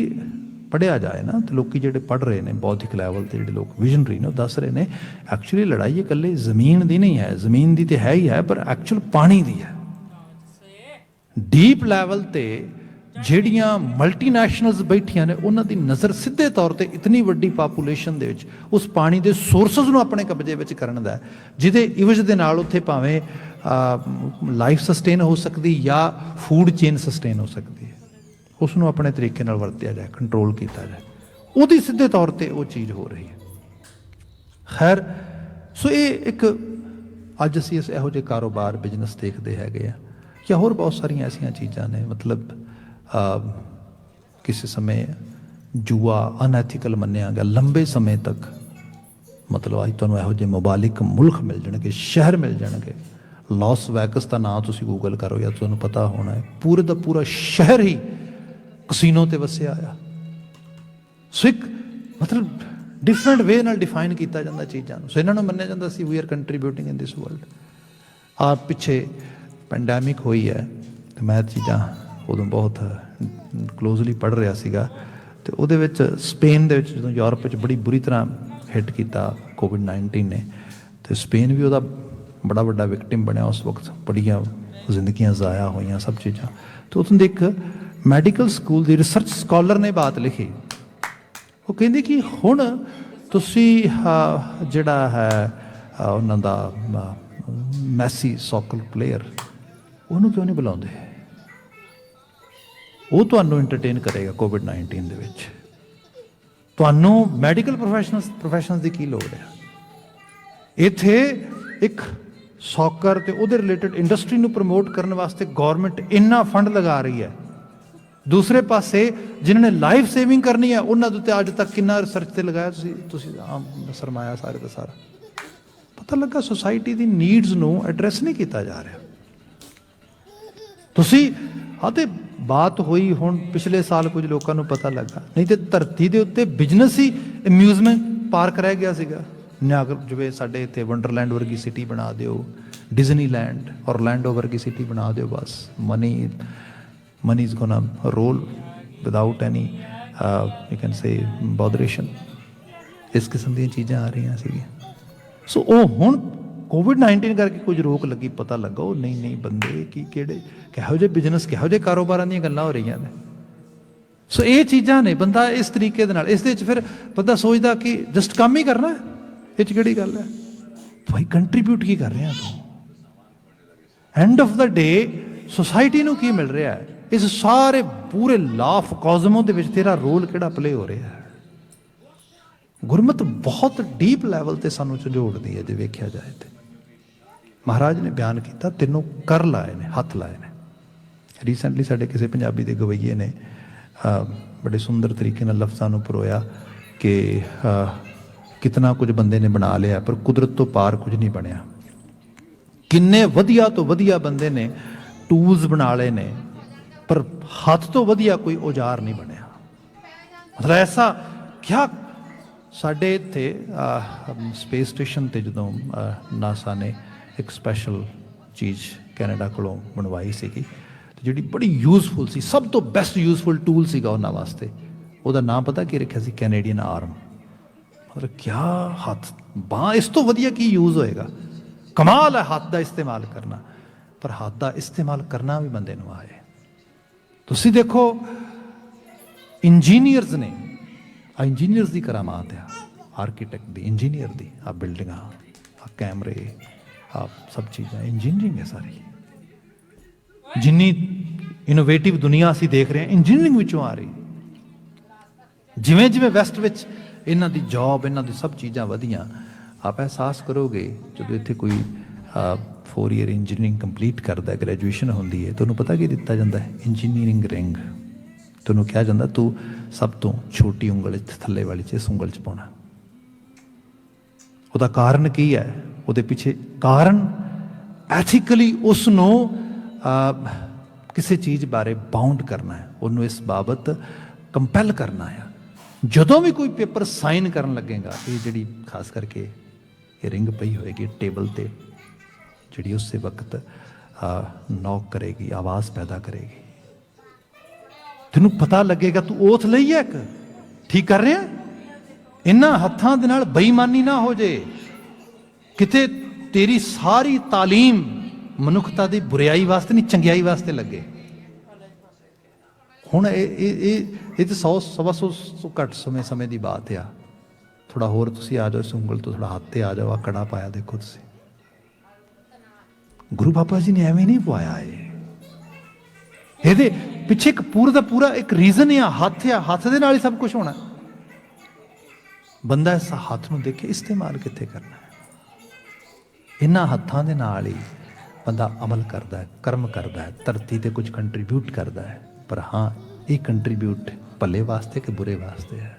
ਪੜ੍ਹਿਆ ਜਾਏ ਨਾ, ਤੇ ਲੋਕੀ ਜਿਹੜੇ ਪੜ੍ਹ ਰਹੇ ਨੇ ਬੌਧਿਕ ਲੈਵਲ ਤੇ, ਜਿਹੜੇ ਲੋਕ ਵਿਜ਼ਨਰੀ ਨੇ, ਉਹ ਦੱਸ ਰਹੇ ਨੇ ਐਕਚੁਅਲੀ ਲੜਾਈ ਇਕੱਲੇ ਜ਼ਮੀਨ ਦੀ ਨਹੀਂ ਹੈ, ਜ਼ਮੀਨ ਦੀ ਤੇ ਹੈ ਹੀ ਹੈ, ਪਰ ਐਕਚੁਅਲ ਪਾਣੀ ਦੀ ਹੈ। ਡੀਪ ਲੈਵਲ ਤੇ ਜਿਹੜੀਆਂ ਮਲਟੀਨੈਸ਼ਨਲਸ ਬੈਠੀਆਂ ਨੇ, ਉਹਨਾਂ ਦੀ ਨਜ਼ਰ ਸਿੱਧੇ ਤੌਰ ਤੇ ਇਤਨੀ ਵੱਡੀ ਪਾਪੂਲੇਸ਼ਨ ਦੇ ਵਿੱਚ ਉਸ ਪਾਣੀ ਦੇ ਸੋਰਸਸ ਨੂੰ ਆਪਣੇ ਕਬਜ਼ੇ ਵਿੱਚ ਕਰਨ ਦਾ, ਜਿਹਦੇ ਇਵਜ ਦੇ ਨਾਲ ਉੱਥੇ ਭਾਵੇਂ ਲਾਈਫ ਸਸਟੇਨ ਹੋ ਸਕਦੀ ਜਾਂ ਫੂਡ ਚੇਨ ਸਸਟੇਨ ਹੋ ਸਕਦੀ ਹੈ, ਉਸ ਨੂੰ ਆਪਣੇ ਤਰੀਕੇ ਨਾਲ ਵਰਤਿਆ ਜਾਏ, ਕੰਟਰੋਲ ਕੀਤਾ ਜਾਏ, ਉਹਦੀ ਸਿੱਧੇ ਤੌਰ ਤੇ ਉਹ ਚੀਜ਼ ਹੋ ਰਹੀ ਹੈ। ਖੈਰ, ਸੋ ਇਹ ਇੱਕ ਅੱਜ ਅਸੀਂ ਇਹੋ ਜਿਹੇ ਕਾਰੋਬਾਰ ਬਿਜ਼ਨਸ ਦੇਖਦੇ ਹੈਗੇ ਆ, ਜਾਂ ਹੋਰ ਬਹੁਤ ਸਾਰੀਆਂ ਐਸੀਆਂ ਚੀਜ਼ਾਂ ਨੇ। ਮਤਲਬ ਕਿਸੇ ਸਮੇਂ ਜੂਆ ਅਨਐਥੀਕਲ ਮੰਨਿਆ ਗਿਆ ਲੰਬੇ ਸਮੇਂ ਤੱਕ। ਮਤਲਬ ਅੱਜ ਤੁਹਾਨੂੰ ਇਹੋ ਜਿਹੇ ਮੁਬਾਲਿਕ ਮੁਲਕ ਮਿਲ ਜਾਣਗੇ, ਸ਼ਹਿਰ ਮਿਲ ਜਾਣਗੇ। ਲਾਸ ਵੈਗਸ ਦਾ ਨਾਂ ਤੁਸੀਂ ਗੂਗਲ ਕਰੋ ਜਾਂ ਤੁਹਾਨੂੰ ਪਤਾ ਹੋਣਾ ਹੈ, ਪੂਰੇ ਦਾ ਪੂਰਾ ਸ਼ਹਿਰ ਹੀ ਕਸੀਨੋ ਤੇ ਵਸਿਆ ਆ। ਸੋ ਇੱਕ ਮਤਲਬ ਡਿਫਰੈਂਟ ਵੇ ਨਾਲ ਡਿਫਾਈਨ ਕੀਤਾ ਜਾਂਦਾ ਚੀਜ਼ਾਂ ਨੂੰ। ਸੋ ਇਹਨਾਂ ਨੂੰ ਮੰਨਿਆ ਜਾਂਦਾ ਸੀ we are contributing in this world. ਆ ਪਿੱਛੇ ਪੈਂਡੈਮਿਕ ਹੋਈ ਹੈ, ਤੇ ਮੈਂ ਚੀਜ਼ਾਂ ਉਦੋਂ ਬਹੁਤ ਕਲੋਜ਼ਲੀ ਪੜ੍ਹ ਰਿਹਾ ਸੀਗਾ, ਤੇ ਉਹਦੇ ਵਿੱਚ ਸਪੇਨ ਦੇ ਵਿੱਚ ਜਦੋਂ ਯੂਰਪ ਵਿੱਚ ਬੜੀ ਬੁਰੀ ਤਰ੍ਹਾਂ ਹਿੱਟ ਕੀਤਾ ਕੋਵਿਡ-19 ਨੇ, ਤੇ ਸਪੇਨ ਵੀ ਉਹਦਾ ਬੜਾ ਵੱਡਾ ਵਿਕਟਿਮ ਬਣਿਆ ਉਸ ਵਕਤ। ਬੜੀਆਂ ਜ਼ਿੰਦਗੀਆਂ ਜ਼ਾਇਆ ਹੋਈਆਂ, ਸਭ ਚੀਜ਼ਾਂ। ਤੇ ਉੱਥੋਂ ਦੇ ਇੱਕ ਮੈਡੀਕਲ ਸਕੂਲ ਦੀ ਰਿਸਰਚ ਸਕਾਲਰ ਨੇ ਬਾਤ ਲਿਖੀ। ਉਹ ਕਹਿੰਦੇ ਕਿ ਹੁਣ ਤੁਸੀਂ ਜਿਹੜਾ ਹੈ ਉਹਨਾਂ ਦਾ ਮੈਸੀ ਸੌਕਰ ਪਲੇਅਰ, ਉਹਨੂੰ ਕਿਉਂ ਨਹੀਂ ਬੁਲਾਉਂਦੇ? ਉਹ ਤੁਹਾਨੂੰ ਐਂਟਰਟੇਨ ਕਰੇਗਾ ਕੋਵਿਡ-19 ਦੇ ਵਿੱਚ। ਤੁਹਾਨੂੰ ਮੈਡੀਕਲ ਪ੍ਰੋਫੈਸ਼ਨਲਸ ਦੀ ਕੀ ਲੋੜ ਹੈ? ਇੱਥੇ ਇੱਕ ਸੌਕਰ ਤੇ ਉਹਦੇ ਰਿਲੇਟਡ ਇੰਡਸਟਰੀ ਨੂੰ ਪ੍ਰਮੋਟ ਕਰਨ ਵਾਸਤੇ ਗੌਰਮੈਂਟ ਇੰਨਾ ਫੰਡ ਲਗਾ ਰਹੀ ਹੈ। ਦੂਸਰੇ ਪਾਸੇ ਜਿਨ੍ਹਾਂ ਨੇ ਲਾਈਫ ਸੇਵਿੰਗ ਕਰਨੀ ਹੈ, ਉਹਨਾਂ ਦੇ ਉੱਤੇ ਅੱਜ ਤੱਕ ਕਿੰਨਾ ਰਿਸਰਚ ਤੇ ਲਗਾਇਆ ਤੁਸੀਂ ਆਮ ਸਰਮਾਇਆ ਸਾਰੇ ਦਾ ਸਾਰਾ। ਪਤਾ ਲੱਗਾ ਸੁਸਾਇਟੀ ਦੀ ਨੀਡਸ ਨੂੰ ਐਡਰੈਸ ਨਹੀਂ ਕੀਤਾ ਜਾ ਰਿਹਾ। ਤੁਸੀਂ ਤੇ ਬਾਤ ਹੋਈ ਹੁਣ ਪਿਛਲੇ ਸਾਲ ਕੁਝ ਲੋਕਾਂ ਨੂੰ ਪਤਾ ਲੱਗਾ, ਨਹੀਂ ਤੇ ਧਰਤੀ ਦੇ ਉੱਤੇ ਬਿਜ਼ਨਸ ਹੀ ਅਮਿਊਜ਼ਮੈਂਟ ਪਾਰਕ ਰਹਿ ਗਿਆ ਸੀਗਾ। ਨਿਆਗਰ ਜਿਵੇਂ ਸਾਡੇ ਇੱਥੇ ਵੰਡਰਲੈਂਡ ਵਰਗੀ ਸਿਟੀ ਬਣਾ ਦਿਓ, ਡਿਜ਼ਨੀਲੈਂਡ, ਔਰਲੈਂਡੋ ਵਰਗੀ ਸਿਟੀ ਬਣਾ ਦਿਓ, ਬਸ money is gonna roll without any you can say botheration. ਇਸ ਕਿਸਮ ਦੀਆਂ ਚੀਜ਼ਾਂ ਆ ਰਹੀਆਂ ਸੀਗੀਆਂ। ਸੋ ਉਹ ਹੁਣ ਕੋਵਿਡ-19 ਕਰਕੇ ਕੁਝ ਰੋਕ ਲੱਗੀ, ਪਤਾ ਲੱਗਾ ਉਹ ਨਹੀਂ ਬੰਦੇ ਕੀ ਕਿਹੜੇ ਕਿਹੋ ਜਿਹੇ ਬਿਜ਼ਨਸ, ਕਿਹੋ ਜਿਹੇ ਕਾਰੋਬਾਰਾਂ ਦੀਆਂ ਗੱਲਾਂ ਹੋ ਰਹੀਆਂ ਨੇ। ਸੋ ਇਹ ਚੀਜ਼ਾਂ ਨੇ। ਬੰਦਾ ਇਸ ਤਰੀਕੇ ਦੇ ਨਾਲ ਇਸ ਦੇ ਵਿੱਚ ਫਿਰ ਬੰਦਾ ਸੋਚਦਾ ਕਿ ਜਸਟ ਕੰਮ ਹੀ ਕਰਨਾ, ਇਹ 'ਚ ਕਿਹੜੀ ਗੱਲ ਹੈ ਭਾਈ? ਕੰਟਰੀਬਿਊਟ ਕੀ ਕਰ ਰਿਹਾ ਤੂੰ? End of the day society ਨੂੰ ਕੀ ਮਿਲ ਰਿਹਾ ਹੈ? ਇਸ ਸਾਰੇ ਪੂਰੇ ਲਾਫ ਕਾਜ਼ਮੋ ਦੇ ਵਿੱਚ ਤੇਰਾ ਰੋਲ ਕਿਹੜਾ ਪਲੇ ਹੋ ਰਿਹਾ ਹੈ? ਗੁਰਮਤ ਬਹੁਤ ਡੀਪ ਲੈਵਲ ਤੇ ਸਾਨੂੰ ਝੰਜੋੜਦੀ ਹੈ ਜੇ ਵੇਖਿਆ ਜਾਏ ਤੇ। ਮਹਾਰਾਜ ਨੇ ਬਿਆਨ ਕੀਤਾ, ਤਿੰਨੋਂ ਕਰ ਲਾਏ ਨੇ, ਹੱਥ ਲਾਏ ਨੇ। ਰੀਸੈਂਟਲੀ ਸਾਡੇ ਕਿਸੇ ਪੰਜਾਬੀ ਦੇ ਗਵਈਏ ਨੇ ਬੜੇ ਸੁੰਦਰ ਤਰੀਕੇ ਨਾਲ ਲਫ਼ਜ਼ਾਂ ਨੂੰ ਪਰੋਇਆ ਕਿ ਕਿਤਨਾ ਕੁਝ ਬੰਦੇ ਨੇ ਬਣਾ ਲਿਆ, ਪਰ ਕੁਦਰਤ ਤੋਂ ਪਾਰ ਕੁਝ ਨਹੀਂ ਬਣਿਆ। ਕਿੰਨੇ ਵਧੀਆ ਤੋਂ ਵਧੀਆ ਬੰਦੇ ਨੇ ਟੂਲਸ ਬਣਾ ਲਏ ਨੇ, ਪਰ ਹੱਥ ਤੋਂ ਵਧੀਆ ਕੋਈ ਔਜ਼ਾਰ ਨਹੀਂ ਬਣਿਆ। ਮਤਲਬ ਐਸਾ ਕਿਆ। ਸਾਡੇ ਇੱਥੇ ਸਪੇਸ ਸਟੇਸ਼ਨ 'ਤੇ ਜਦੋਂ ਨਾਸਾ ਨੇ ਇੱਕ ਸਪੈਸ਼ਲ ਚੀਜ਼ ਕੈਨੇਡਾ ਕੋਲੋਂ ਬਣਵਾਈ ਸੀਗੀ ਤੇ ਜਿਹੜੀ ਬੜੀ ਯੂਜ਼ਫੁਲ ਸੀ, ਸਭ ਤੋਂ ਬੈਸਟ ਯੂਜ਼ਫੁਲ ਟੂਲ ਸੀਗਾ ਉਹਨਾਂ ਵਾਸਤੇ। ਉਹਦਾ ਨਾਮ ਪਤਾ ਕੀ ਰੱਖਿਆ ਸੀ? ਕੈਨੇਡੀਅਨ ਆਰਮ। ਮਤਲਬ ਕਿਆ ਹੱਥ ਬਾਂਹ, ਇਸ ਤੋਂ ਵਧੀਆ ਕੀ ਯੂਜ਼ ਹੋਏਗਾ? ਕਮਾਲ ਹੈ ਹੱਥ ਦਾ ਇਸਤੇਮਾਲ ਕਰਨਾ। ਪਰ ਹੱਥ ਦਾ ਇਸਤੇਮਾਲ ਕਰਨਾ ਵੀ ਬੰਦੇ ਨੂੰ ਆਏ। ਤੁਸੀਂ ਦੇਖੋ ਇੰਜੀਨੀਅਰਸ ਨੇ, ਆ ਇੰਜੀਨੀਅਰਸ ਦੀ ਕਰਾਮਾਤ ਆ, ਆਰਕੀਟੈਕਟ ਦੀ, ਇੰਜੀਨੀਅਰ ਦੀ। ਆ ਬਿਲਡਿੰਗਾਂ, ਆ ਕੈਮਰੇ, ਆ ਸਭ ਚੀਜ਼ਾਂ ਇੰਜੀਨੀਅਰਿੰਗ ਹੈ ਸਾਰੀ। ਜਿੰਨੀ ਇਨੋਵੇਟਿਵ ਦੁਨੀਆ ਅਸੀਂ ਦੇਖ ਰਹੇ ਹਾਂ ਇੰਜੀਨੀਅਰਿੰਗ ਵਿੱਚੋਂ ਆ ਰਹੀ। ਜਿਵੇਂ ਜਿਵੇਂ ਵੈਸਟ ਵਿੱਚ ਇਹਨਾਂ ਦੀ ਜੌਬ, ਇਹਨਾਂ ਦੀ ਸਭ ਚੀਜ਼ਾਂ ਵਧੀਆਂ, ਆਪ ਅਹਿਸਾਸ ਕਰੋਗੇ ਜਦੋਂ ਇੱਥੇ ਕੋਈ 4 ਈਅਰ ਇੰਜੀਨੀਅਰਿੰਗ ਕੰਪਲੀਟ ਕਰਦਾ, ਗ੍ਰੈਜੂਏਸ਼ਨ ਹੁੰਦੀ ਹੈ, ਤੁਹਾਨੂੰ ਪਤਾ ਕੀ ਦਿੱਤਾ ਜਾਂਦਾ ਹੈ? Engineering ring. ਤੁਹਾਨੂੰ ਕਿਹਾ ਜਾਂਦਾ ਤੂੰ ਸਭ ਤੋਂ ਛੋਟੀ ਉਂਗਲ ਇੱਥੇ ਥੱਲੇ ਵਾਲੀ 'ਚ ਇਸ ਉਂਗਲ 'ਚ ਪਾਉਣਾ। ਉਹਦਾ ਕਾਰਨ ਕੀ ਹੈ? ਉਹਦੇ ਪਿੱਛੇ ਕਾਰਨ ਐਥੀਕਲੀ ਉਸ ਨੂੰ ਕਿਸੇ ਚੀਜ਼ ਬਾਰੇ ਬਾਉਂਡ ਕਰਨਾ ਹੈ, ਉਹਨੂੰ ਇਸ ਬਾਬਤ ਕੰਪੈਲ ਕਰਨਾ ਹੈ। ਜਦੋਂ ਵੀ ਕੋਈ ਪੇਪਰ ਸਾਈਨ ਕਰਨ ਲੱਗੇਗਾ, ਇਹ ਜਿਹੜੀ ਖਾਸ ਕਰਕੇ ਇਹ ਰਿੰਗ ਪਈ ਹੋਏਗੀ ਟੇਬਲ ਤੇ, ਜਿਹੜੀ ਉਸੇ ਵਕਤ ਨੌਕ ਕਰੇਗੀ, ਆਵਾਜ਼ ਪੈਦਾ ਕਰੇਗੀ। ਤੈਨੂੰ ਪਤਾ ਲੱਗੇਗਾ ਤੂੰ ਓਥ ਲਈ ਹੈ, ਇੱਕ ਠੀਕ ਕਰ ਰਿਹਾ। ਇਹਨਾਂ ਹੱਥਾਂ ਦੇ ਨਾਲ ਬੇਈਮਾਨੀ ਨਾ ਹੋ ਜੇ, ਕਿਤੇ ਤੇਰੀ ਸਾਰੀ ਤਾਲੀਮ ਮਨੁੱਖਤਾ ਦੀ ਬੁਰਾਈ ਵਾਸਤੇ ਨਹੀਂ, ਚੰਗਿਆਈ ਵਾਸਤੇ ਲੱਗੇ। ਹੁਣ ਇਹ ਤਾਂ 100-125 ਘੱਟ ਸਮੇਂ ਦੀ ਬਾਤ ਆ। ਥੋੜਾ ਹੋਰ ਤੁਸੀਂ ਆ ਜਾਓ, ਇਸ ਉਂਗਲ ਤੋਂ ਥੋੜਾ ਹੱਥ ਤੇ ਆ ਜਾਓ। ਆ ਕੜਾ ਪਾਇਆ ਦੇਖੋ ਤੁਸੀਂ, ਗੁਰੂ ਬਾਬਾ ਜੀ ਨੇ ਐਵੇਂ ਨਹੀਂ ਪਵਾਇਆ। ਇਹਦੇ ਪਿੱਛੇ ਇੱਕ ਪੂਰਾ ਦਾ ਪੂਰਾ ਇੱਕ ਰੀਜ਼ਨ ਆ, ਹੱਥ ਆ। ਹੱਥ ਦੇ ਨਾਲ ਹੀ ਸਭ ਕੁਝ ਹੋਣਾ। ਬੰਦਾ ਇਸ ਹੱਥ ਨੂੰ ਦੇਖੇ ਇਸਤੇਮਾਲ ਕਿੱਥੇ ਕਰਨਾ ਹੈ। ਇਹਨਾਂ ਹੱਥਾਂ ਦੇ ਨਾਲ ਹੀ ਬੰਦਾ ਅਮਲ ਕਰਦਾ ਹੈ, ਕਰਮ ਕਰਦਾ ਹੈ, ਧਰਤੀ ਤੇ ਕੁਝ ਕੰਟਰੀਬਿਊਟ ਕਰਦਾ ਹੈ। ਪਰ ਹਾਂ, ਇਹ ਕੰਟਰੀਬਿਊਟ ਭਲੇ ਵਾਸਤੇ ਕਿ ਬੁਰੇ ਵਾਸਤੇ ਹੈ?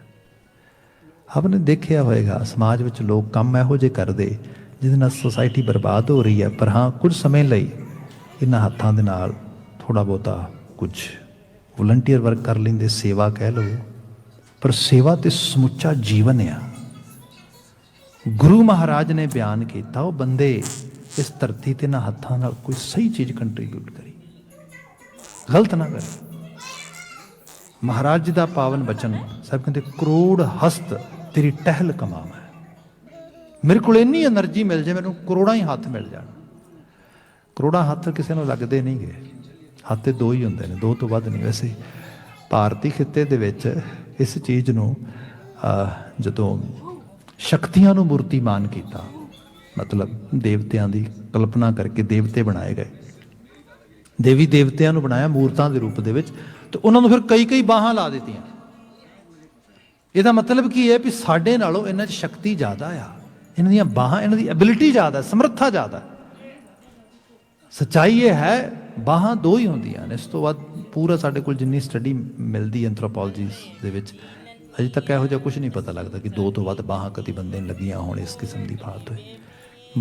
ਆਪਨੇ ਦੇਖਿਆ ਹੋਏਗਾ ਸਮਾਜ ਵਿੱਚ ਲੋਕ ਕੰਮ ਇਹੋ ਜਿਹੇ ਕਰਦੇ ਜਿਹਦੇ ਨਾਲ ਸੋਸਾਇਟੀ ਬਰਬਾਦ ਹੋ ਰਹੀ ਹੈ। ਪਰ ਹਾਂ, ਕੁਝ ਸਮੇਂ ਲਈ ਇਹਨਾਂ ਹੱਥਾਂ ਦੇ ਨਾਲ ਥੋੜ੍ਹਾ ਬਹੁਤਾ ਕੁਝ ਵਲੰਟੀਅਰ ਵਰਕ ਕਰ ਲੈਂਦੇ, ਸੇਵਾ ਕਹਿ ਲਓ। ਪਰ ਸੇਵਾ ਤੇ ਸਮੁੱਚਾ ਜੀਵਨ ਆ। ਗੁਰੂ ਮਹਾਰਾਜ ਨੇ ਬਿਆਨ ਕੀਤਾ, ਉਹ ਬੰਦੇ ਇਸ ਧਰਤੀ ਤੇ ਨਾ ਹੱਥਾਂ ਨਾਲ ਕੋਈ ਸਹੀ ਚੀਜ਼ ਕੰਟਰੀਬਿਊਟ ਕਰੀ, ਗਲਤ ਨਾ ਕਰੇ। ਮਹਾਰਾਜ ਜੀ ਦਾ ਪਾਵਨ ਬਚਨ ਸਾਹਿਬ ਕਹਿੰਦੇ, ਕਰੋੜ ਹਸਤ ਤੇਰੀ ਟਹਿਲ ਕਮਾਵਾਂ। ਮੇਰੇ ਕੋਲ ਇੰਨੀ એનર્ਜੀ ਮਿਲ ਜੇ, ਮੈਨੂੰ ਕਰੋੜਾਂ ਹੀ ਹੱਥ ਮਿਲ ਜਾਣ। ਕਰੋੜਾਂ ਹੱਥ ਕਿਸੇ ਨੂੰ ਲੱਗਦੇ ਨਹੀਂ ਗੇ। ਹੱਥ ਤੇ 2 ਹੀ ਹੁੰਦੇ ਨੇ, 2 ਤੋਂ ਵੱਧ ਨਹੀਂ। ਵੈਸੇ ਭਾਰਤੀ ਖਿੱਤੇ ਦੇ ਵਿੱਚ ਇਸ ਚੀਜ਼ ਨੂੰ ਜਦੋਂ ਸ਼ਕਤੀਆਂ ਨੂੰ ਮੂਰਤੀਮਾਨ ਕੀਤਾ, ਮਤਲਬ ਦੇਵਤਿਆਂ ਦੀ ਕਲਪਨਾ ਕਰਕੇ ਦੇਵਤੇ ਬਣਾਏ ਗਏ, ਦੇਵੀ ਦੇਵਤਿਆਂ ਨੂੰ ਬਣਾਇਆ ਮੂਰਤਾਂ ਦੇ ਰੂਪ ਦੇ ਵਿੱਚ, ਤੇ ਉਹਨਾਂ ਨੂੰ ਫਿਰ ਕਈ ਬਾਹਾਂ ਲਾ ਦਿੱਤੀਆਂ। ਇਹਦਾ ਮਤਲਬ ਕੀ ਹੈ? ਵੀ ਸਾਡੇ ਨਾਲੋਂ ਇਹਨਾਂ 'ਚ ਸ਼ਕਤੀ ਜ਼ਿਆਦਾ ਆ, ਇਹਨਾਂ ਦੀਆਂ ਬਾਹਾਂ, ਇਹਨਾਂ ਦੀ ਐਬਿਲਿਟੀ ਜ਼ਿਆਦਾ, ਸਮਰੱਥਾ ਜ਼ਿਆਦਾ। ਸੱਚਾਈ ਇਹ ਹੈ, ਬਾਹਾਂ 2 ਹੀ ਹੁੰਦੀਆਂ ਨੇ। ਇਸ ਤੋਂ ਬਾਅਦ ਪੂਰਾ ਸਾਡੇ ਕੋਲ ਜਿੰਨੀ ਸਟੱਡੀ ਮਿਲਦੀ ਐਂਥਰੋਪੋਲੋਜੀ ਦੇ ਵਿੱਚ, ਅਜੇ ਤੱਕ ਇਹੋ ਜਿਹਾ ਕੁਝ ਨਹੀਂ ਪਤਾ ਲੱਗਦਾ ਕਿ 2 ਤੋਂ ਵੱਧ ਬਾਹਾਂ ਕਦੀ ਬੰਦੇ ਨੂੰ ਲੱਗੀਆਂ ਹੋਣ, ਇਸ ਕਿਸਮ ਦੀ ਬਾਤ ਹੋਏ।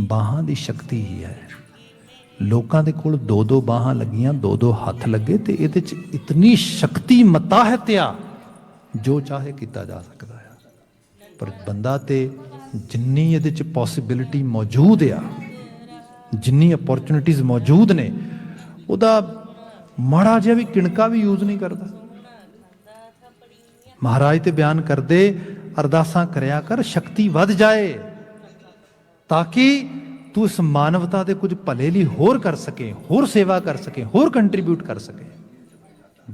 ਬਾਹਾਂ ਦੀ ਸ਼ਕਤੀ ਹੀ ਹੈ। ਲੋਕਾਂ ਦੇ ਕੋਲ 2-2 ਬਾਹਾਂ ਲੱਗੀਆਂ, 2-2 ਹੱਥ ਲੱਗੇ, ਤੇ ਇਹਦੇ 'ਚ ਇਤਨੀ ਸ਼ਕਤੀ ਮਤਾਹਤ ਆ, ਜੋ ਚਾਹੇ ਕੀਤਾ ਜਾ ਸਕਦਾ ਹੈ। ਪਰ ਬੰਦਾ ਤੇ ਜਿੰਨੀ ਇਹਦੇ 'ਚ ਪੋਸੀਬਿਲਿਟੀ ਮੌਜੂਦ ਆ, ਜਿੰਨੀ ਅਪੋਰਚੁਨਿਟੀਜ਼ ਮੌਜੂਦ ਨੇ, ਉਹਦਾ ਮਾੜਾ ਜਿਹਾ ਵੀ ਕਿਣਕਾ ਵੀ ਯੂਜ਼ ਨਹੀਂ ਕਰਦਾ। ਮਹਾਰਾਜ ਤੇ ਬਿਆਨ ਕਰਦੇ, ਅਰਦਾਸਾਂ ਕਰਿਆ ਕਰ, ਸ਼ਕਤੀ ਵੱਧ ਜਾਏ, ਤਾਂ ਕਿ ਤੂੰ ਇਸ ਮਾਨਵਤਾ ਦੇ ਕੁਝ ਭਲੇ ਲਈ ਹੋਰ ਕਰ ਸਕੇ, ਹੋਰ ਸੇਵਾ ਕਰ ਸਕੇ, ਹੋਰ ਕੰਟਰੀਬਿਊਟ ਕਰ ਸਕੇ।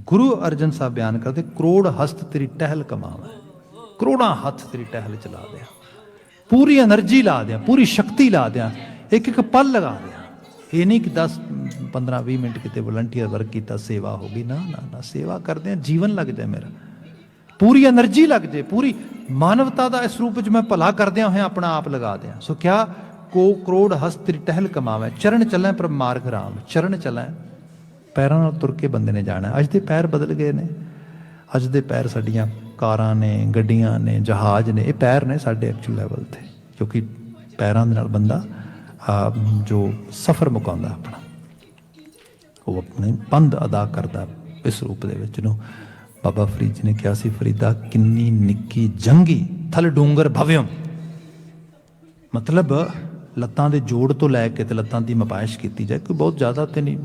ਗੁਰੂ ਅਰਜਨ ਸਾਹਿਬ ਬਿਆਨ ਕਰਦੇ, ਕਰੋੜ ਹਸਤ ਤੇਰੀ ਟਹਿਲ ਕਮਾਵਾਂ। ਕਰੋੜਾਂ ਹੱਥ ਤੇਰੀ ਟਹਿਲ ਚਲਾ ਦਿਆਂ, ਪੂਰੀ એનર્ਜੀ ਲਾ ਦਿਆਂ, ਪੂਰੀ ਸ਼ਕਤੀ ਲਾ ਦਿਆਂ, ਇੱਕ ਪਲ ਲਗਾ ਦਿਆਂ। ਇਹ ਨਹੀਂ ਕਿ 10-15-20 ਮਿੰਟ ਕਿਤੇ ਵਲੰਟੀਅਰ ਵਰਕ ਕੀਤਾ, ਸੇਵਾ ਹੋ ਗਈ। ਨਾ, ਸੇਵਾ ਕਰਦੇ ਆ, ਜੀਵਨ ਲੱਗ ਜਾਏ ਮੇਰਾ, ਪੂਰੀ એનર્ਜੀ ਲੱਗ ਜਾਏ, ਪੂਰੀ ਮਾਨਵਤਾ ਦਾ ਇਸ ਰੂਪ ਵਿੱਚ ਮੈਂ ਭਲਾ ਕਰਦਿਆਂ ਹੋਇਆ ਆਪਣਾ ਆਪ ਲਗਾ ਦਿਆਂ। ਸੋ ਕਿਆ ਕਰੋੜ ਹਸਤ ਤੇਰੀ ਟਹਿਲ ਕਮਾਵੇਂ। ਚਰਨ ਚੱਲੈ ਪ੍ਰਭ ਮਾਰਗ ਰਾਮ। ਚਰਨ ਚੱਲੈ, ਪੈਰਾਂ ਨਾਲ ਤੁਰ ਕੇ ਬੰਦੇ ਨੇ ਜਾਣਾ। ਅੱਜ ਦੇ ਪੈਰ ਬਦਲ ਗਏ ਨੇ। ਅੱਜ ਦੇ ਪੈਰ ਸਾਡੀਆਂ ਕਾਰਾਂ ਨੇ, ਗੱਡੀਆਂ ਨੇ, ਜਹਾਜ਼ ਨੇ, ਇਹ ਪੈਰ ਨੇ ਸਾਡੇ ਐਕਚੁਅਲ ਲੈਵਲ 'ਤੇ, ਕਿਉਂਕਿ ਪੈਰਾਂ ਦੇ ਨਾਲ ਬੰਦਾ ਜੋ ਸਫ਼ਰ ਮੁਕਾਉਂਦਾ ਆਪਣਾ, ਉਹ ਆਪਣੇ ਪੰਧ ਅਦਾ ਕਰਦਾ ਇਸ ਰੂਪ ਦੇ ਵਿੱਚ। ਨੂੰ ਬਾਬਾ ਫਰੀਦ ਜੀ ਨੇ ਕਿਹਾ ਸੀ, ਫਰੀਦਾ ਕਿੰਨੀ ਨਿੱਕੀ ਜੰਗੀ ਥਲ ਡੂੰਗਰ ਭਵਿਅਮ। ਮਤਲਬ ਲੱਤਾਂ ਦੇ ਜੋੜ ਤੋਂ ਲੈ ਕੇ ਤੇ ਲੱਤਾਂ ਦੀ ਮਪਾਇਸ਼ ਕੀਤੀ ਜਾਏ, ਕੋਈ ਬਹੁਤ ਜ਼ਿਆਦਾ ਤੇ ਨਹੀਂ